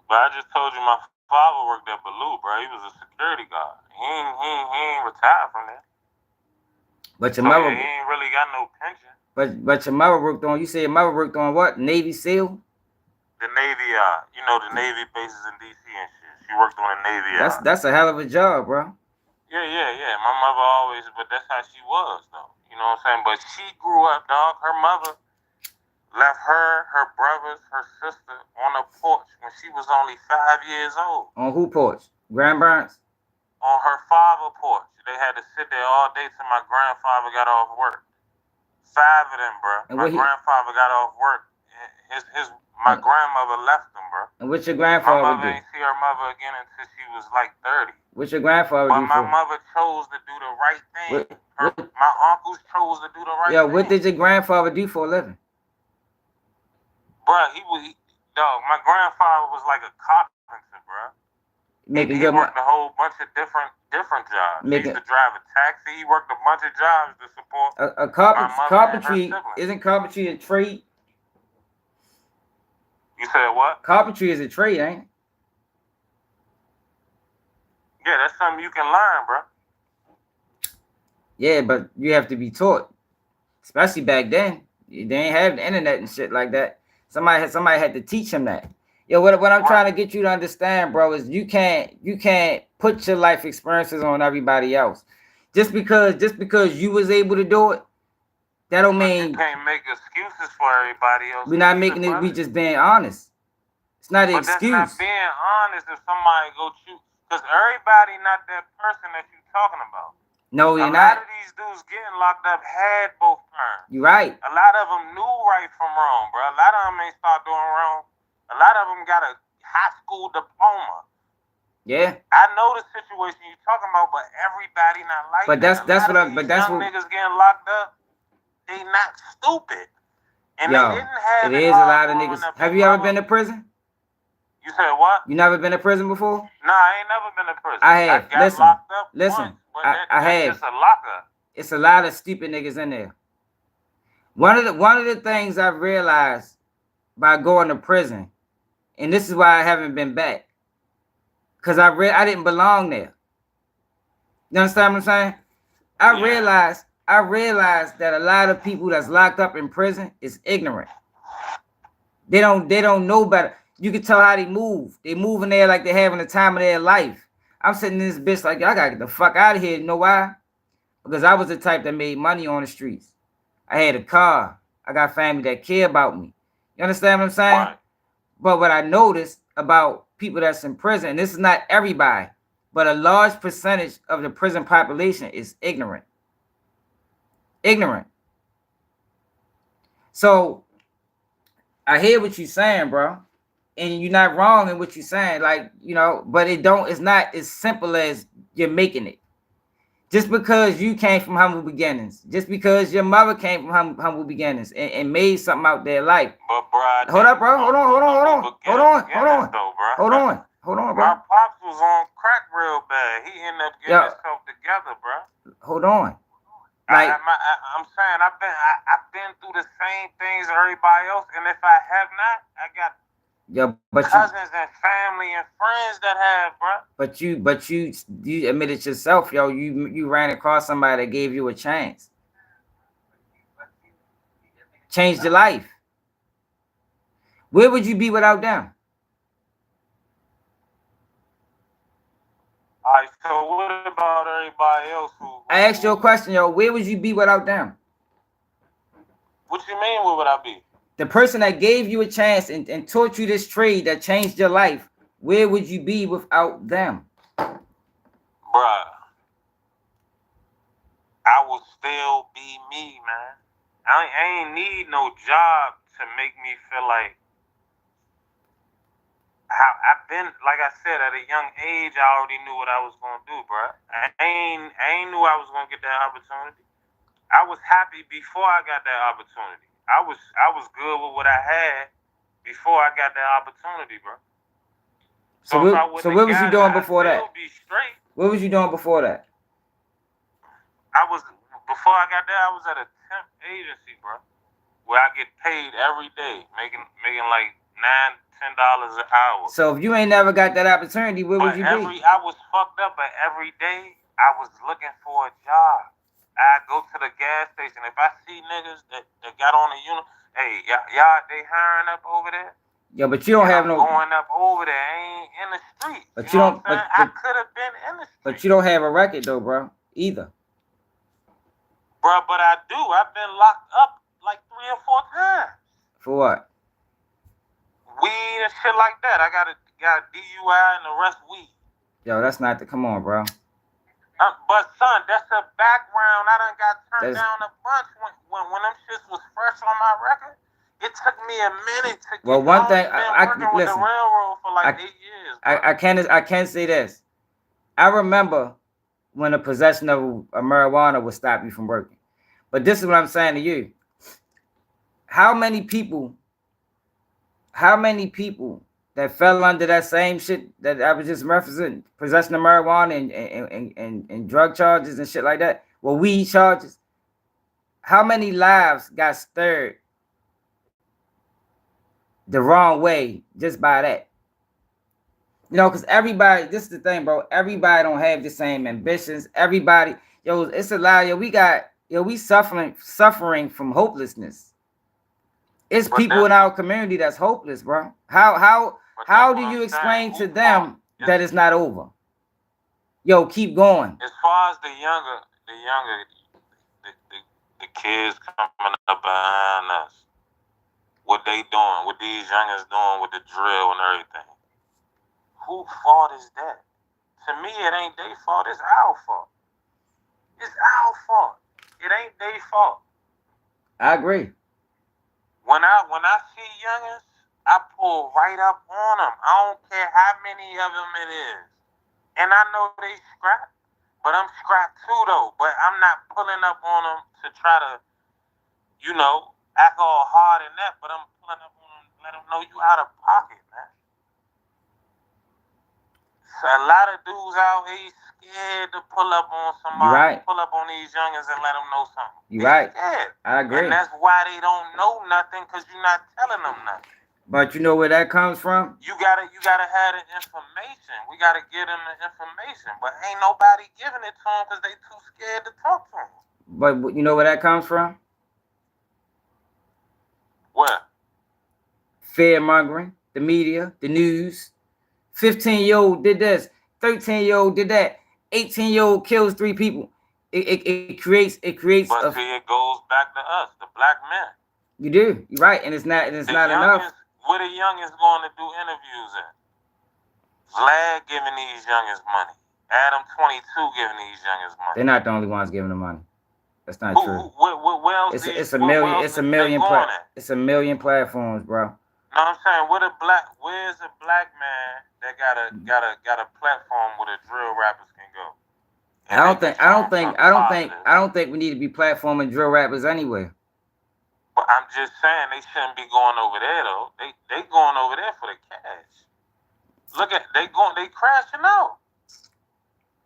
But I just told you my father worked at Ballou, bro. He was a security guard. He ain't retired from there. But your mother, he ain't really got no pension. But your mother worked on. You said your mother worked on what? Navy SEAL. The Navy yard. You know the Navy bases in DC and shit. She worked on a Navy yard. That's a hell of a job, bro. Yeah. My mother always, but that's how she was, though. You know what I'm saying? But she grew up, dog. Her mother left her brothers, her sister on a porch when she was only 5 years old. On who porch? Grandparents? On her father's porch. They had to sit there all day till my grandfather got off work. 5 of them, bro. My grandfather got off work. My grandmother left him, bro. And what's your grandfather My mother ain't see her mother again until she was like 30. What's your grandfather do? But my mother chose to do the right thing. My uncles chose to do the right thing. Yeah, what did your grandfather do for a living? Bro, my grandfather was like a carpenter, bro. He worked a whole bunch of different jobs. He used to drive a taxi. He worked a bunch of jobs to support carpentry. Isn't carpentry a trade? You said what? Carpentry is a trade, ain't it? Yeah, that's something you can learn, bro. Yeah, but you have to be taught. Especially back then. They ain't have the internet and shit like that. Somebody had to teach him that. Yo, what I'm Right. trying to get you to understand, bro, is you can't put your life experiences on everybody else. Just because you was able to do it, that don't But you mean can't make excuses for everybody else. we're not either, making it. brother. We just being honest. It's not an But that's not excuse. being honest if somebody go choose. Because everybody not that person that you talking about. No, A you're lot not. of these dudes getting locked up had both parents. You're right. A lot of them knew right from wrong, bro. A lot of them ain't start doing wrong. A lot of them got a high school diploma. Yeah. I know the situation you're talking about, but everybody not like But that. that's A what lot of I'm. But these that's young what. niggas getting locked up, they not stupid. And Yo, they didn't have it it is a hard lot of growing niggas. up, Have big you ever brother. been to prison? You said what? You never been to prison before? No, I ain't never been to prison. I have. got Listen, locked up listen. once, but I that's have. just a lockup. It's a lot of stupid niggas in there. One of the things I've realized by going to prison, and this is why I haven't been back, because I didn't belong there. You understand what I'm saying? I realized that a lot of people that's locked up in prison is ignorant. They don't know better. You can tell how they move. They move in there like they're having the time of their life. I'm sitting in this bitch like, I gotta get the fuck out of here. You know why? Because I was the type that made money on the streets. I had a car. I got family that care about me. You understand what I'm saying? Right. But what I noticed about people that's in prison, and this is not everybody, but a large percentage of the prison population is ignorant. Ignorant. So I hear what you're saying, bro. And you're not wrong in what you're saying. Like, you know, but it's not as simple as you're making it. Just because you came from humble beginnings, just because your mother came from humble beginnings and made something out their life. But bro, Hold up, bro. Hold on, bro. My pops was on crack real bad. He ended up getting himself together, bro. Hold on. Like, I'm saying I've been through the same things as everybody else, and if I have not, I got cousins and family and friends that have, bro. But you admitted yourself, yo. You ran across somebody that gave you a chance, changed your life. Where would you be without them? All right, so what about everybody else who I asked you a question, yo. Where would you be without them? What you mean, where would I be? The person that gave you a chance and taught you this trade that changed your life, where would you be without them? Bruh, I will still be me, man. I ain't need no job to make me feel like I've been, like I said, at a young age, I already knew what I was gonna do, bruh. I ain't knew I was gonna get that opportunity. I was happy before I got that opportunity. I was good with what I had before I got that opportunity, bro. So what was you doing before that? Be straight. What was you doing before that? Before I got there, I was at a temp agency, bro, where I get paid every day, making like $9-10 an hour. So if you ain't never got that opportunity, where would you be? I was fucked up, but every day I was looking for a job. I go to the gas station. If I see niggas that got on a unit, hey, y'all, they hiring up over there? Yeah, but you don't have no going up over there. I ain't in the street. But you don't. I could have been in the street. But you don't have a record though, bro. Either. Bro, but I do. I've been locked up like 3 or 4 times. For what? Weed and shit like that. I got a DUI and the rest weed. Yo, that's not the. Come on, bro. But son, that's a background. I done got turned down a bunch when them shits was fresh on my record. It took me a minute to get one thing I with the railroad for like 8 years. I can't say this. I remember when the possession of a marijuana would stop you from working. But this is what I'm saying to you. How many people that fell under that same shit that I was just referencing, possession of marijuana and drug charges and shit like that, well, weed charges, how many lives got stirred the wrong way just by that? You know, because everybody, this is the thing, bro, everybody don't have the same ambitions. Everybody, yo, it's a lie. We suffering from hopelessness. It's people in our community that's hopeless, bro. How But how that's do what you I'm explain saying. to them that it's not over? Yo, keep going. As far as the kids coming up behind us, what they doing, what these youngins doing with the drill and everything. Who fault is that? To me, it ain't their fault. It's our fault. It's our fault. It ain't their fault. I agree. When I see youngins, I pull right up on them. I don't care how many of them it is. And I know they scrap, but I'm scrapped too though. But I'm not pulling up on them to try to, act all hard in that. But I'm pulling up on them, let them know you out of pocket, man. So a lot of dudes out here scared to pull up on somebody, right. Pull up on these youngins and let them know something. You right. Scared. I agree. And that's why they don't know nothing, because you're not telling them nothing. But you know where that comes from? You gotta have the information. We gotta give them the information, but ain't nobody giving it to them because they too scared to talk to them. But you know where that comes from? Where? Fear mongering, the media, the news. 15-year-old did this, 13-year-old did that, 18-year-old kills 3 people. It creates. But see, it goes back to us, the black men. You do. You're right, and it's not enough. Where the youngins going to do interviews at? Vlad giving these youngins money. Adam 22 giving these youngins money. They're not the only ones giving them money. That's not true. Where else it's a million. It's a million platforms, bro. No, I'm saying where's a black man that got a platform where the drill rappers can go? And I don't think we need to be platforming drill rappers anywhere. But I'm just saying they shouldn't be going over there though. They going over there for the cash. Look at they crashing out.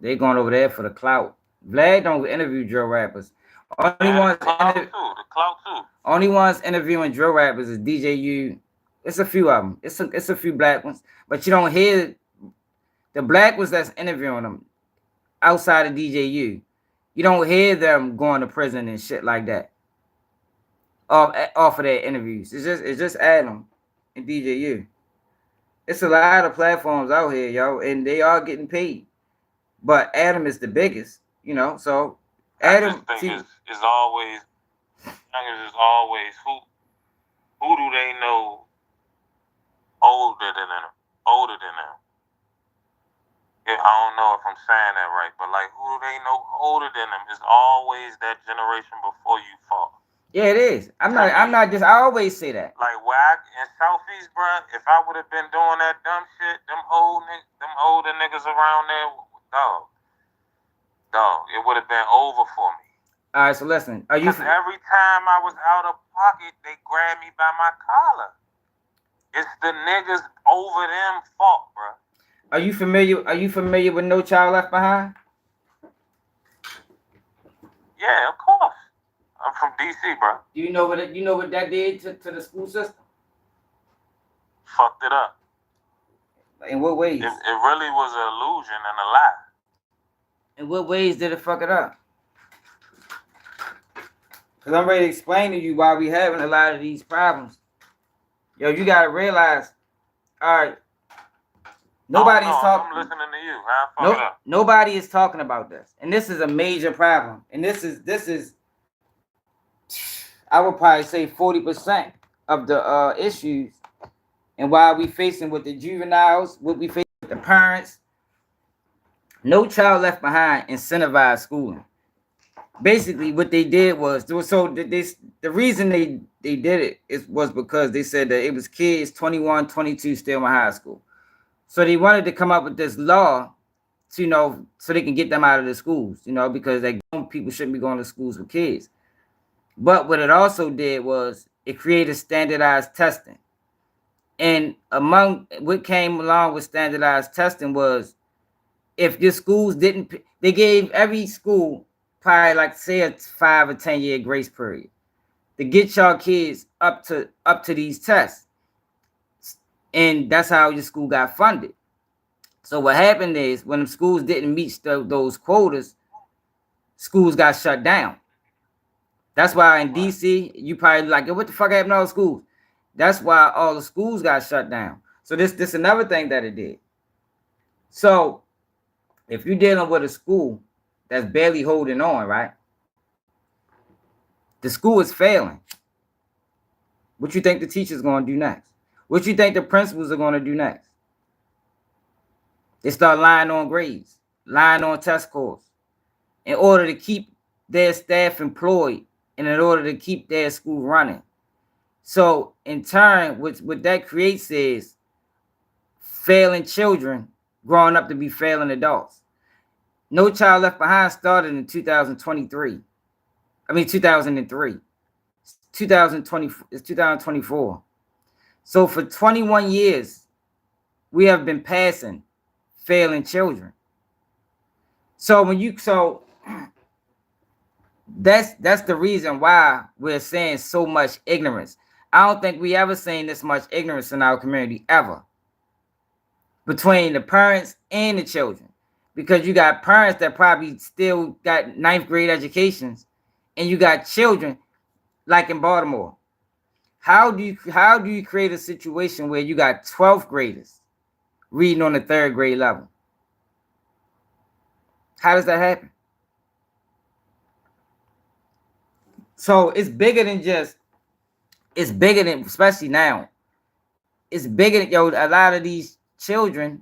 They going over there for the clout. Vlad don't interview drill rappers. The clout too. Only ones interviewing drill rappers is DJU. It's a few of them. It's a few black ones, but you don't hear the black ones that's interviewing them outside of DJU. You don't hear them going to prison and shit like that. Off of their interviews. It's just Adam and DJU. It's a lot of platforms out here, yo, and they are getting paid. But Adam is the biggest, so Adam I just think is always who do they know older than them? I don't know if I'm saying that right, but like who do they know older than them? It's always that generation before you fall. Yeah, it is. I'm not just. I always say that. Like where in Southeast, bro, if I would have been doing that dumb shit, them older niggas around there, dog, it would have been over for me. All right, so listen. Are you? Every time I was out of pocket, they grabbed me by my collar. It's the niggas over them fault, bro. Are you familiar with No Child Left Behind? Yeah, of course. I'm from DC, bro. Do you know what that did to the school system? Fucked it up. In what ways? It really was an illusion and a lie. In what ways did it fuck it up? Because I'm ready to explain to you why we having a lot of these problems. Yo, you gotta realize, all right, nobody's talking. I'm listening to you. Fuck it up. Nobody is talking about this, and this is a major problem. And this is, I would probably say 40% of the issues, and why we facing with the juveniles, what we facing with the parents. No Child Left Behind incentivized schooling. Basically, what they did was the reason they did it was because they said that it was kids 21, 22 still in high school. So they wanted to come up with this law to, so they can get them out of the schools, because people shouldn't be going to schools with kids. But what it also did was it created standardized testing. And among what came along with standardized testing was if your schools they gave every school probably like say a 5 or 10 year grace period to get y'all kids up to these tests. And that's how your school got funded. So what happened is when the schools didn't meet those quotas, schools got shut down. That's why in DC, you probably like, what the fuck happened to all the schools? That's why all the schools got shut down. So So this another thing that it did. So if you're dealing with a school that's barely holding on, right? The school is failing. What you think the teacher's going to do next? What you think the principals are going to do next? They start lying on grades, lying on test scores, in order to keep their staff employed and in order to keep their school running. So in turn, what that creates is failing children growing up to be failing adults. No Child Left Behind started in 2023. I mean 2003. 2020 it's 2024. So for 21 years, we have been passing failing children. So that's the reason why we're seeing so much ignorance. I don't think we ever seen this much ignorance in our community ever, between the parents and the children, because you got parents that probably still got ninth grade educations, and you got children like in Baltimore. How do you create a situation where you got 12th graders reading on the 3rd grade level? How does that happen? So it's bigger than, especially now, it's bigger than, a lot of these children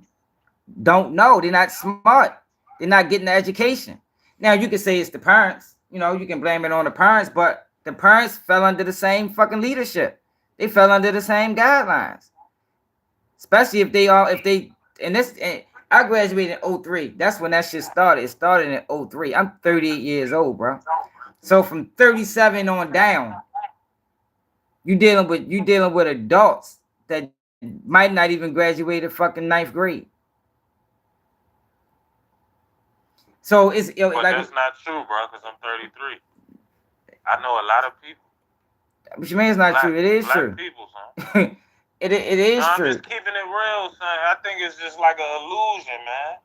don't know. They're not smart. They're not getting the education. Now, you can say it's the parents. You can blame it on the parents, but the parents fell under the same fucking leadership. They fell under the same guidelines. Especially I graduated in 03. That's when that shit started. It started in 03. I'm 38 years old, bro. So from 37 on down, you dealing with adults that might not even graduate at fucking 9th grade. So it's but like, that's not true, bro, because I'm 33. I know a lot of people. What you mean it's not true? It is true. People, son. it is true. I'm just keeping it real, son. I think it's just like an illusion, man.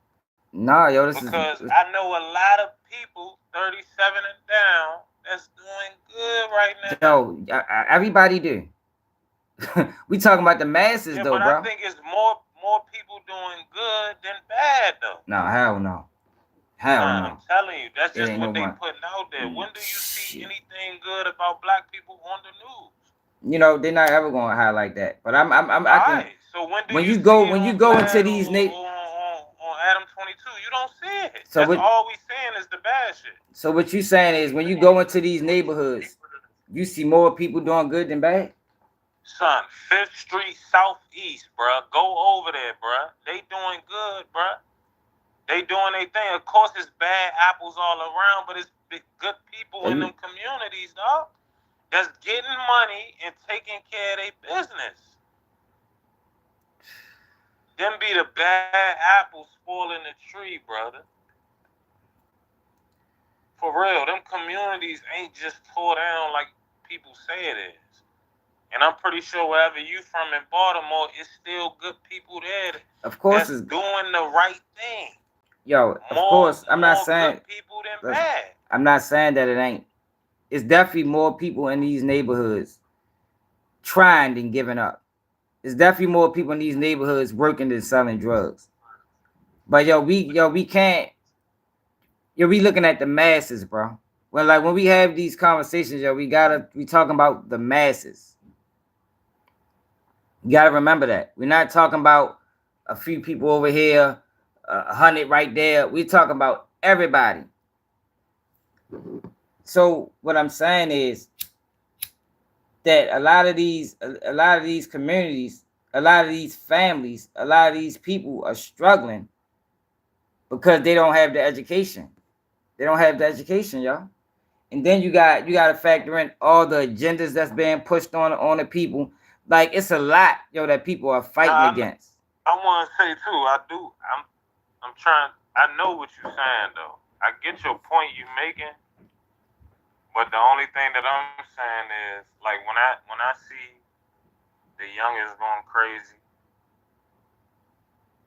Nah, yo, because I know a lot of people 37 and down that's doing good right now. Yo, everybody do. We talking about the masses, though, but bro. I think it's more people doing good than bad, though. No, hell no. Hell no. I'm telling you, that's just what they putting out there. When do you see anything good about black people on the news? They're not ever going to highlight that. But I think. So when you go into these on Adam 22, you don't see it. So that's all we saying is the bad shit. So what you saying is when you go into these neighborhoods, you see more people doing good than bad? Son, 5th Street Southeast, bruh. Go over there, bruh. They doing good, bruh. They doing their thing. Of course, it's bad apples all around, but it's good people in them communities, dog, that's getting money and taking care of their business. Them be the bad apples spoiling the tree, brother. For real, them communities ain't just tore down like people say it is. And I'm pretty sure wherever you from in Baltimore, it's still good people there. Of course, that's doing the right thing. Yo, of course, I'm not saying people than bad. I'm not saying that it ain't. It's definitely more people in these neighborhoods trying than giving up. It's definitely more people in these neighborhoods working than selling drugs. But we can't. We looking at the masses, bro. When we have these conversations, we talking about the masses. You gotta remember that. We're not talking about a few people over here, 100 right there. We're talking about everybody. So what I'm saying is that a lot of these communities, a lot of these families, a lot of these people are struggling because they don't have the education. They don't have the education, y'all. And then you got to factor in all the agendas that's being pushed on the people. Like, it's a lot, that people are fighting against. I want to say too, I'm trying. I know what you're saying though. I get your point you're making, but the only thing that I'm saying is, like, when I see the youngest going crazy,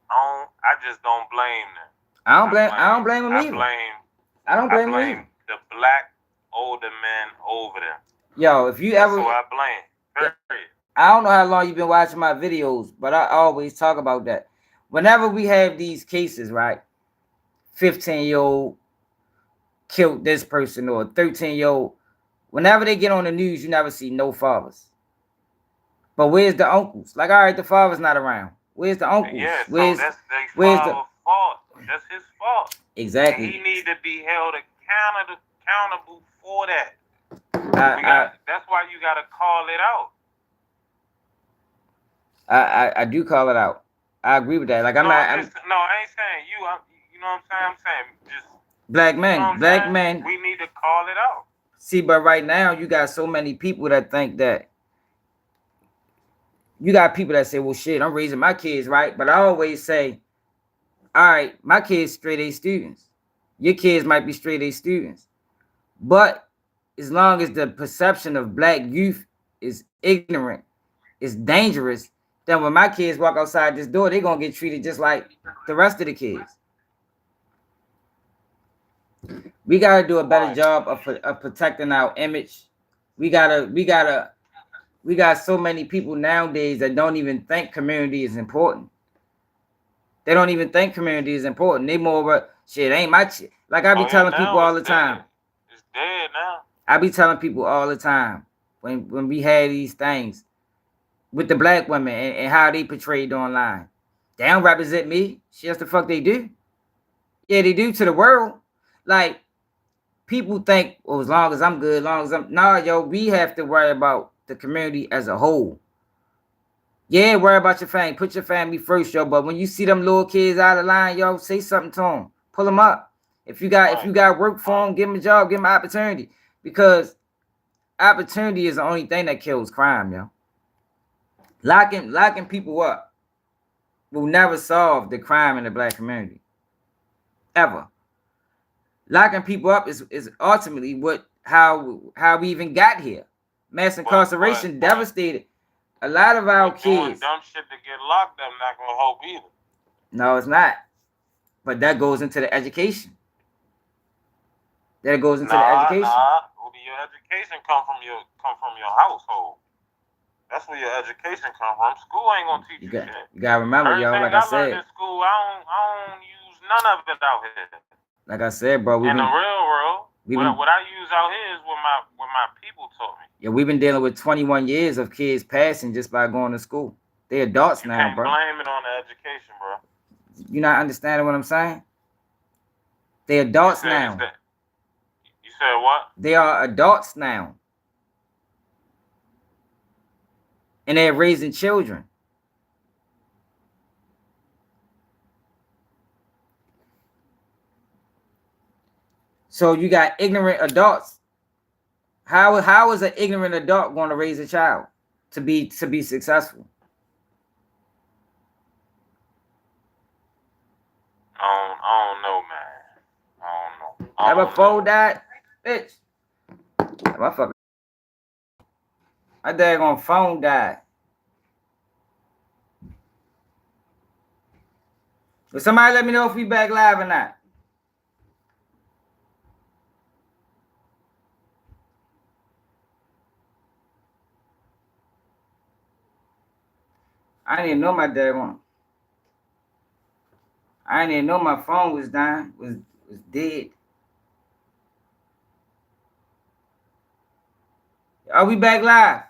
I just don't blame them. I don't blame them either. I don't blame the black older men over them. Yo, if you That's ever, who I blame. Period. I don't know how long you've been watching my videos, but I always talk about that. Whenever we have these cases, right? 15-year-old killed this person or 13-year-old. Whenever they get on the news, you never see no fathers. But where's the uncles? Like, all right, the father's not around. Where's the uncles? Yeah, so Where's that's their where's father's fault. That's his fault. And exactly? he need to be held accountable for that. That's why you gotta call it out. I do call it out. I agree with that. Like I ain't saying you. You know what I'm saying? I'm saying just black men. You know Black men. We need to call it out. See, but right now you got so many people that think that. You got people that say, well, shit, I'm raising my kids, right? But I always say, all right, my kids straight A students. Your kids might be straight A students. But as long as the perception of black youth is ignorant, is dangerous, then when my kids walk outside this door, they're going to get treated just like the rest of the kids. We got to do a better job of protecting our image. We got so many people nowadays that don't even think community is important. They don't even think community is important. They more of a shit, ain't my shit. Like I be telling people all the time. It's dead now. I be telling people all the time when we had these things with the black women and how they portrayed online. They don't represent me. Shit, that's the fuck they do. Yeah, they do to the world. Like, people think, well, as long as I'm good, as long as I'm... Nah, yo, we have to worry about the community as a whole. Yeah, worry about your family. Put your family first, yo. But when you see them little kids out of line, yo, say something to them. Pull them up. If you got work for them, give them a job, give them an opportunity. Because opportunity is the only thing that kills crime, yo. Locking people up will never solve the crime in the black community. Ever. Locking people up is ultimately how we even got here. Mass incarceration devastated a lot of our kids. Doing dumb shit to get locked up not gonna help either. No, it's not. But that goes into the education. That goes into the education. Well, your education come from your household. That's where your education come from. School ain't gonna teach you shit. You gotta remember, yo. Like I said, in school, I don't use none of it out here. Like I said, bro, in the real world, what I use out here is what my people taught me. Yeah, we've been dealing with 21 years of kids passing just by going to school. They're adults now, bro. You can't blame it on the education, bro. You not understanding what I'm saying? They're adults now. You said what? They are adults now. And they're raising children. So you got ignorant adults. How is an ignorant adult going to raise a child to be successful? I don't know, man. I don't know. Ever fold that, bitch? My daggone phone died. Will somebody let me know if we back live or not? I didn't even know my daggone. I didn't even know my phone was dying, was dead. Are we back live?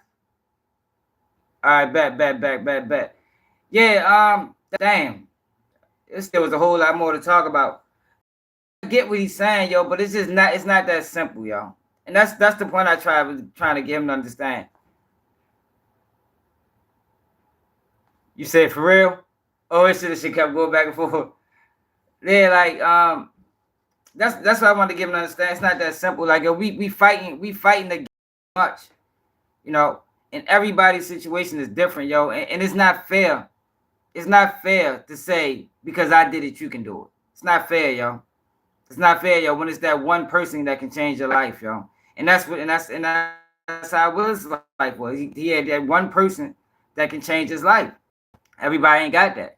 All right, back. Yeah, damn. There was a whole lot more to talk about. I get what he's saying, yo, but it's not that simple, yo. And that's the point I trying to get him to understand. You said for real? Oh, it should kept going back and forth. Yeah, like that's what I want to give him to understand. It's not that simple. Like we fighting the much, you know. And everybody's situation is different, yo. And it's not fair. It's not fair to say because I did it, you can do it. It's not fair, yo. It's not fair, yo. When it's that one person that can change your life, yo. And that's how Willis' life was. He had that one person that can change his life. Everybody ain't got that.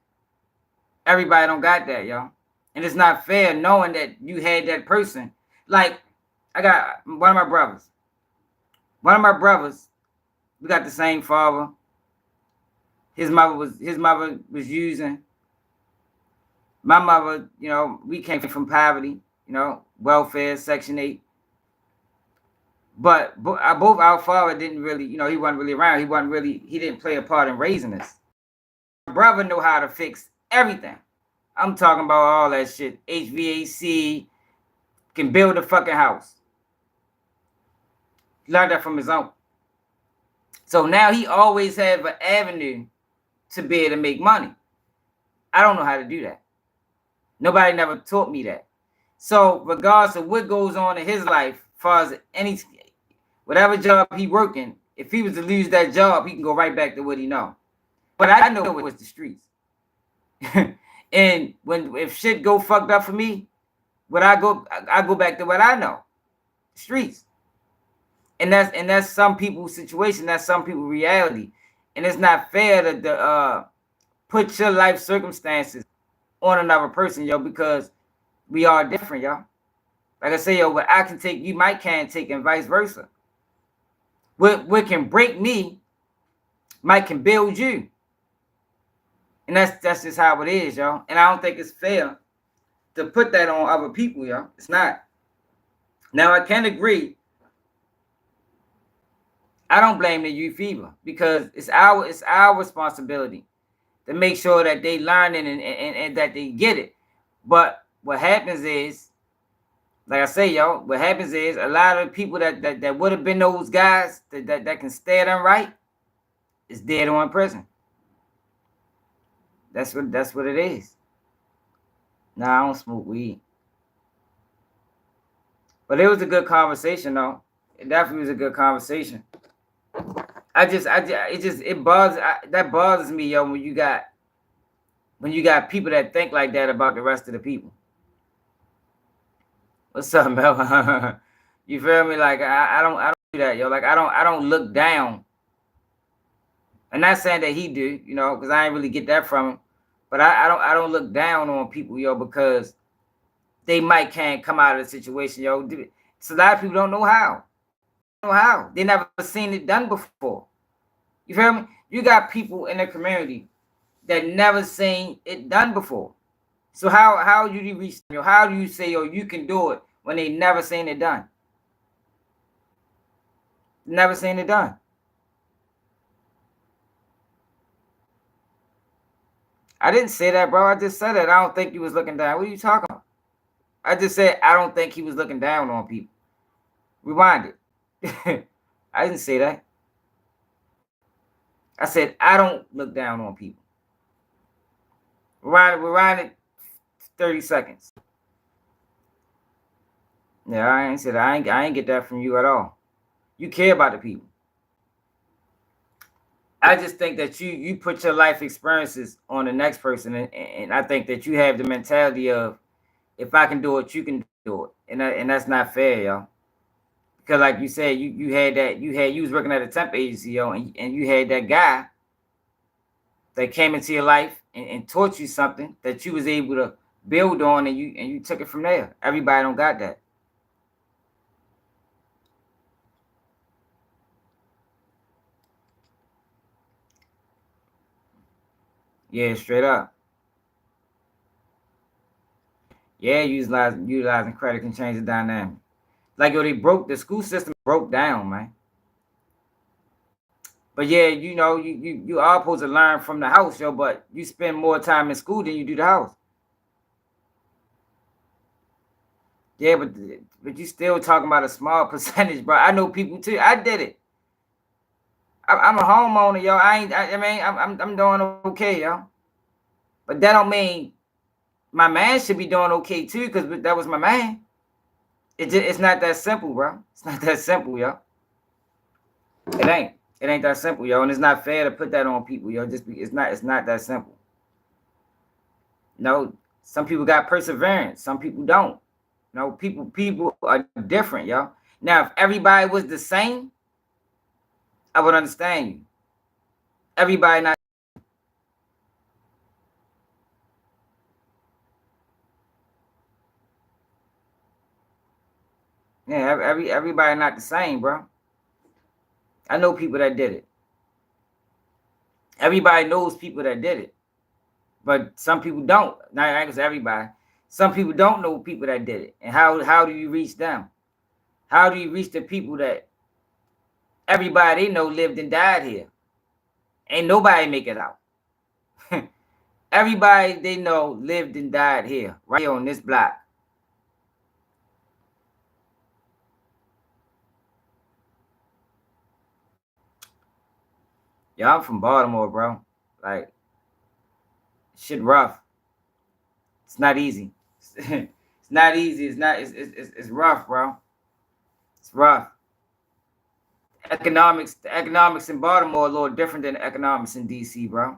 Everybody don't got that, yo. And it's not fair knowing that you had that person. Like, I got one of my brothers. We got the same father. his mother was using. My mother, you know, we came from poverty, you know, welfare, Section 8. But both our father didn't really, you know, he wasn't really around. He didn't play a part in raising us. My brother knew how to fix everything. I'm talking about all that shit. HVAC, can build a fucking house. He learned that from his uncle. So now he always have an avenue to be able to make money. I don't know how to do that. Nobody never taught me that. So regardless of what goes on in his life, as far as whatever job he working, if he was to lose that job, he can go right back to what he know. But I know it was the streets. And if shit go fucked up for me, I go back to what I know. Streets. And that's some people's situation, that's some people's reality. And it's not fair to put your life circumstances on another person, yo, because we are different, yo. Like I say, yo, what I can take, you can't take, and vice versa. What can break me might can build you. And that's just how it is, yo. And I don't think it's fair to put that on other people, yo. It's not. Now I can agree. I don't blame the youth either, because it's our responsibility to make sure that they learn and that they get it. But what happens is, like I say, yo, what happens is a lot of people that would have been those guys that can stare them right is dead or in prison. That's what it is. Nah, I don't smoke weed. But it was a good conversation, though. It definitely was a good conversation. It bothers me, yo, when you got people that think like that about the rest of the people. What's up, Mel? You feel me? Like I don't do that, yo. Like I don't look down. I'm not saying that he do, you know, because I ain't really get that from him. But I don't look down on people, yo, because they can't come out of the situation, yo. So a lot of people don't know how. They never seen it done before. You feel me? You got people in the community that never seen it done before. So how do you reach them? How do you say, yo, you can do it when they never seen it done? Never seen it done. I didn't say that, bro. I just said that. I don't think he was looking down. What are you talking about? I just said I don't think he was looking down on people. Rewind it. I didn't say that. I said I don't look down on people. Rewind it 30 seconds. Yeah, I ain't said I ain't get that from you at all. You care about the people. I just think that you put your life experiences on the next person, and I think that you have the mentality of, if I can do it, you can do it, and that's not fair, y'all. Because like you said, you was working at a temp agency, yo, and you had that guy that came into your life and taught you something that you was able to build on, and you took it from there. Everybody don't got that. Yeah, straight up. Yeah, utilizing credit can change the dynamic. Like, yo, the school system broke down, man. But yeah, you know, you are supposed to learn from the house, yo, but you spend more time in school than you do the house. Yeah, but you still talking about a small percentage, bro. I know people too. I did it. I'm a homeowner, yo. I'm doing okay, yo. But that don't mean my man should be doing okay too, because that was my man. It's not that simple, bro. It's not that simple, yo. It ain't that simple, yo. And it's not fair to put that on people, yo. It's not that simple. No, some people got perseverance, some people don't. No, people are different, yo. Now, if everybody was the same, I would understand you. Everybody not. Yeah, everybody not the same, bro. I know people that did it. Everybody knows people that did it, but some people don't. Not I guess everybody. Some people don't know people that did it. And how do you reach them? How do you reach the people that everybody they know lived and died here? Ain't nobody make it out. Everybody they know lived and died here, right here on this block. Yeah, I'm from Baltimore, bro. Like, shit rough. It's not easy. It's not easy. It's rough, bro. It's rough. The economics in Baltimore are a little different than the economics in DC, bro.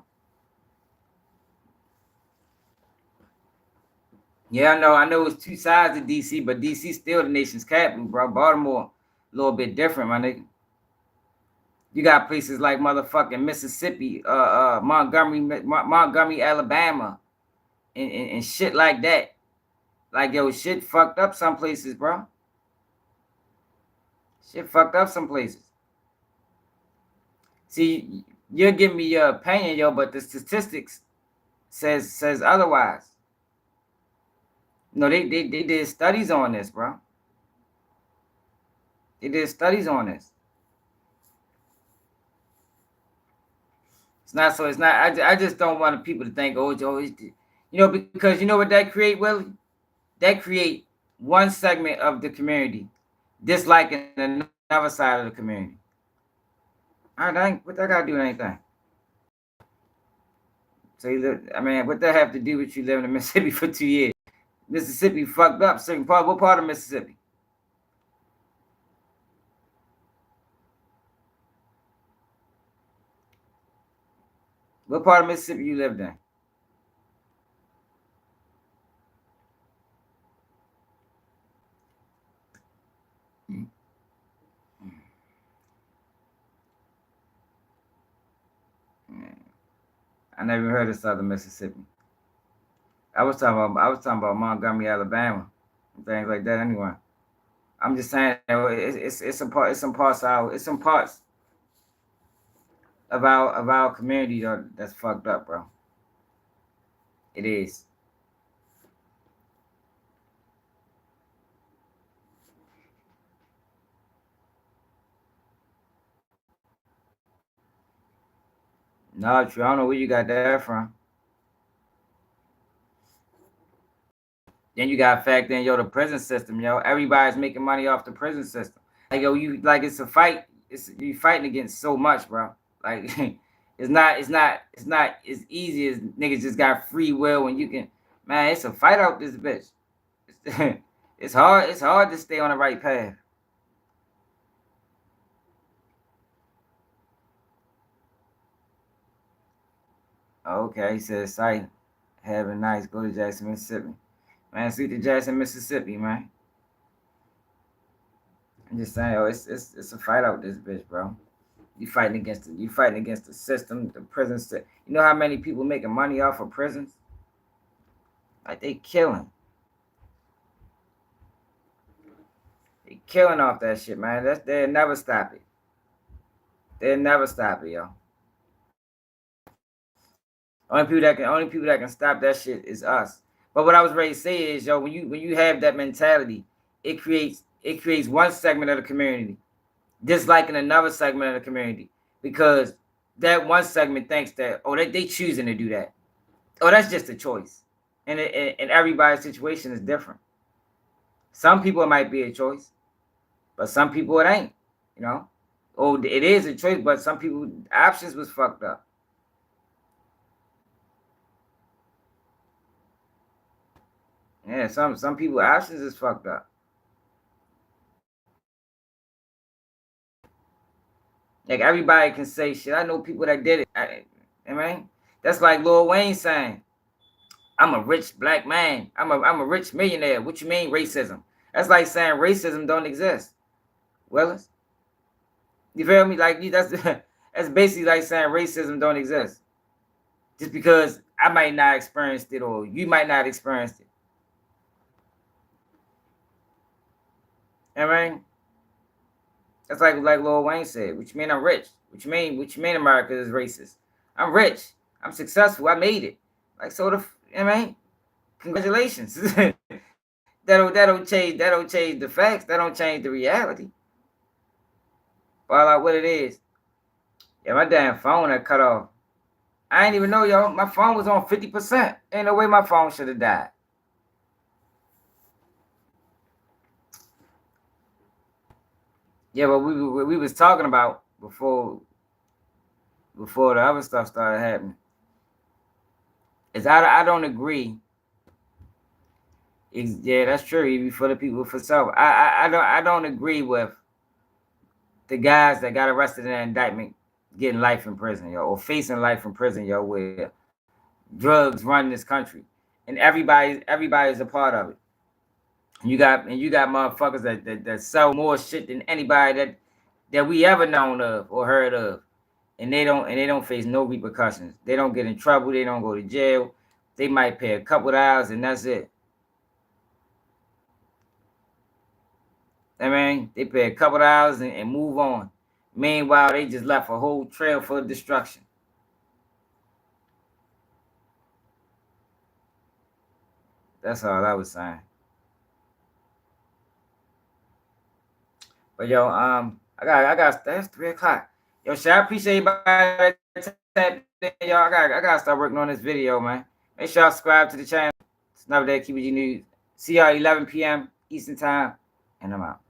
Yeah, I know it's two sides of DC, but DC still the nation's capital, bro. Baltimore, a little bit different, my nigga. You got places like motherfucking Mississippi, Montgomery, Alabama, and shit like that. Like, yo, shit fucked up some places, bro. Shit fucked up some places. See, you're giving me your opinion, yo, but the statistics says otherwise. No, they did studies on this, bro. They did studies on this. It's not so. It's not. I just don't want people to think, oh, because you know what that create, Willie? That create one segment of the community disliking another side of the community. All right, what that got to do with anything? So what that have to do with you living in Mississippi for 2 years? Mississippi fucked up. Certain part. What part of Mississippi? What part of Mississippi you lived in? I never heard of Southern Mississippi. I was talking about Montgomery, Alabama, and things like that. Anyway, I'm just saying it's some parts of our community that's fucked up, bro. It is. No, true. I don't know where you got that from. Then you got to factor in, the prison system, Everybody's making money off the prison system. Like, it's a fight. You fighting against so much, bro. Like, it's not as easy as niggas just got free will when you can. Man, it's a fight out this bitch. It's hard. It's hard to stay on the right path. Okay, he says, "Sight, have a nice. Go to Jackson, Mississippi." Man, see to Jackson, Mississippi, man. I'm just saying, it's a fight out this bitch, bro. You fighting against the system, the prison system. You know how many people making money off of prisons? Like, they killing. They killing off that shit, man. They'll never stop it. They'll never stop it, yo. Only people that can stop that shit is us. But what I was ready to say is, when you have that mentality, it creates one segment of the community disliking another segment of the community, because that one segment thinks that, oh, they choosing to do that. Oh, that's just a choice. And everybody's situation is different. Some people it might be a choice, but some people it ain't. Oh, it is a choice, but some people options was fucked up. Yeah, some people options is fucked up. Like, everybody can say shit. I know people that did it. I mean, that's like Lil Wayne saying, "I'm a rich black man. I'm a rich millionaire." What you mean racism? That's like saying racism don't exist. Willis, you feel me? Like, that's basically like saying racism don't exist. Just because I might not experience it or you might not experience it. I mean, that's like Lil Wayne said. What you mean I'm rich? What you mean America is racist? I'm rich. I'm successful. I made it. Like, so the, I mean, congratulations. That'll change the facts. That don't change the reality. But like what it is. Yeah, my damn phone had cut off. I ain't even know, y'all. My phone was on 50%. Ain't no way my phone should have died. Yeah, but we was talking about before the other stuff started happening. Is I don't agree. Yeah, that's true. Even for the people for self. I don't agree with the guys that got arrested in an indictment getting life in prison, yo, or facing life in prison, yo, where drugs run this country. And everybody's a part of it. And you got motherfuckers that sell more shit than anybody that we ever known of or heard of. And they don't face no repercussions. They don't get in trouble, they don't go to jail. They might pay a couple of hours and that's it. I mean, they pay a couple of hours and move on. Meanwhile, they just left a whole trail for destruction. That's all I was saying. But yo, I got that's 3:00. Yo, shit, I appreciate everybody that y'all. I gotta start working on this video, man. Make sure y'all subscribe to the channel. It's another day, KBG News. See y'all 11 p.m. Eastern time, and I'm out.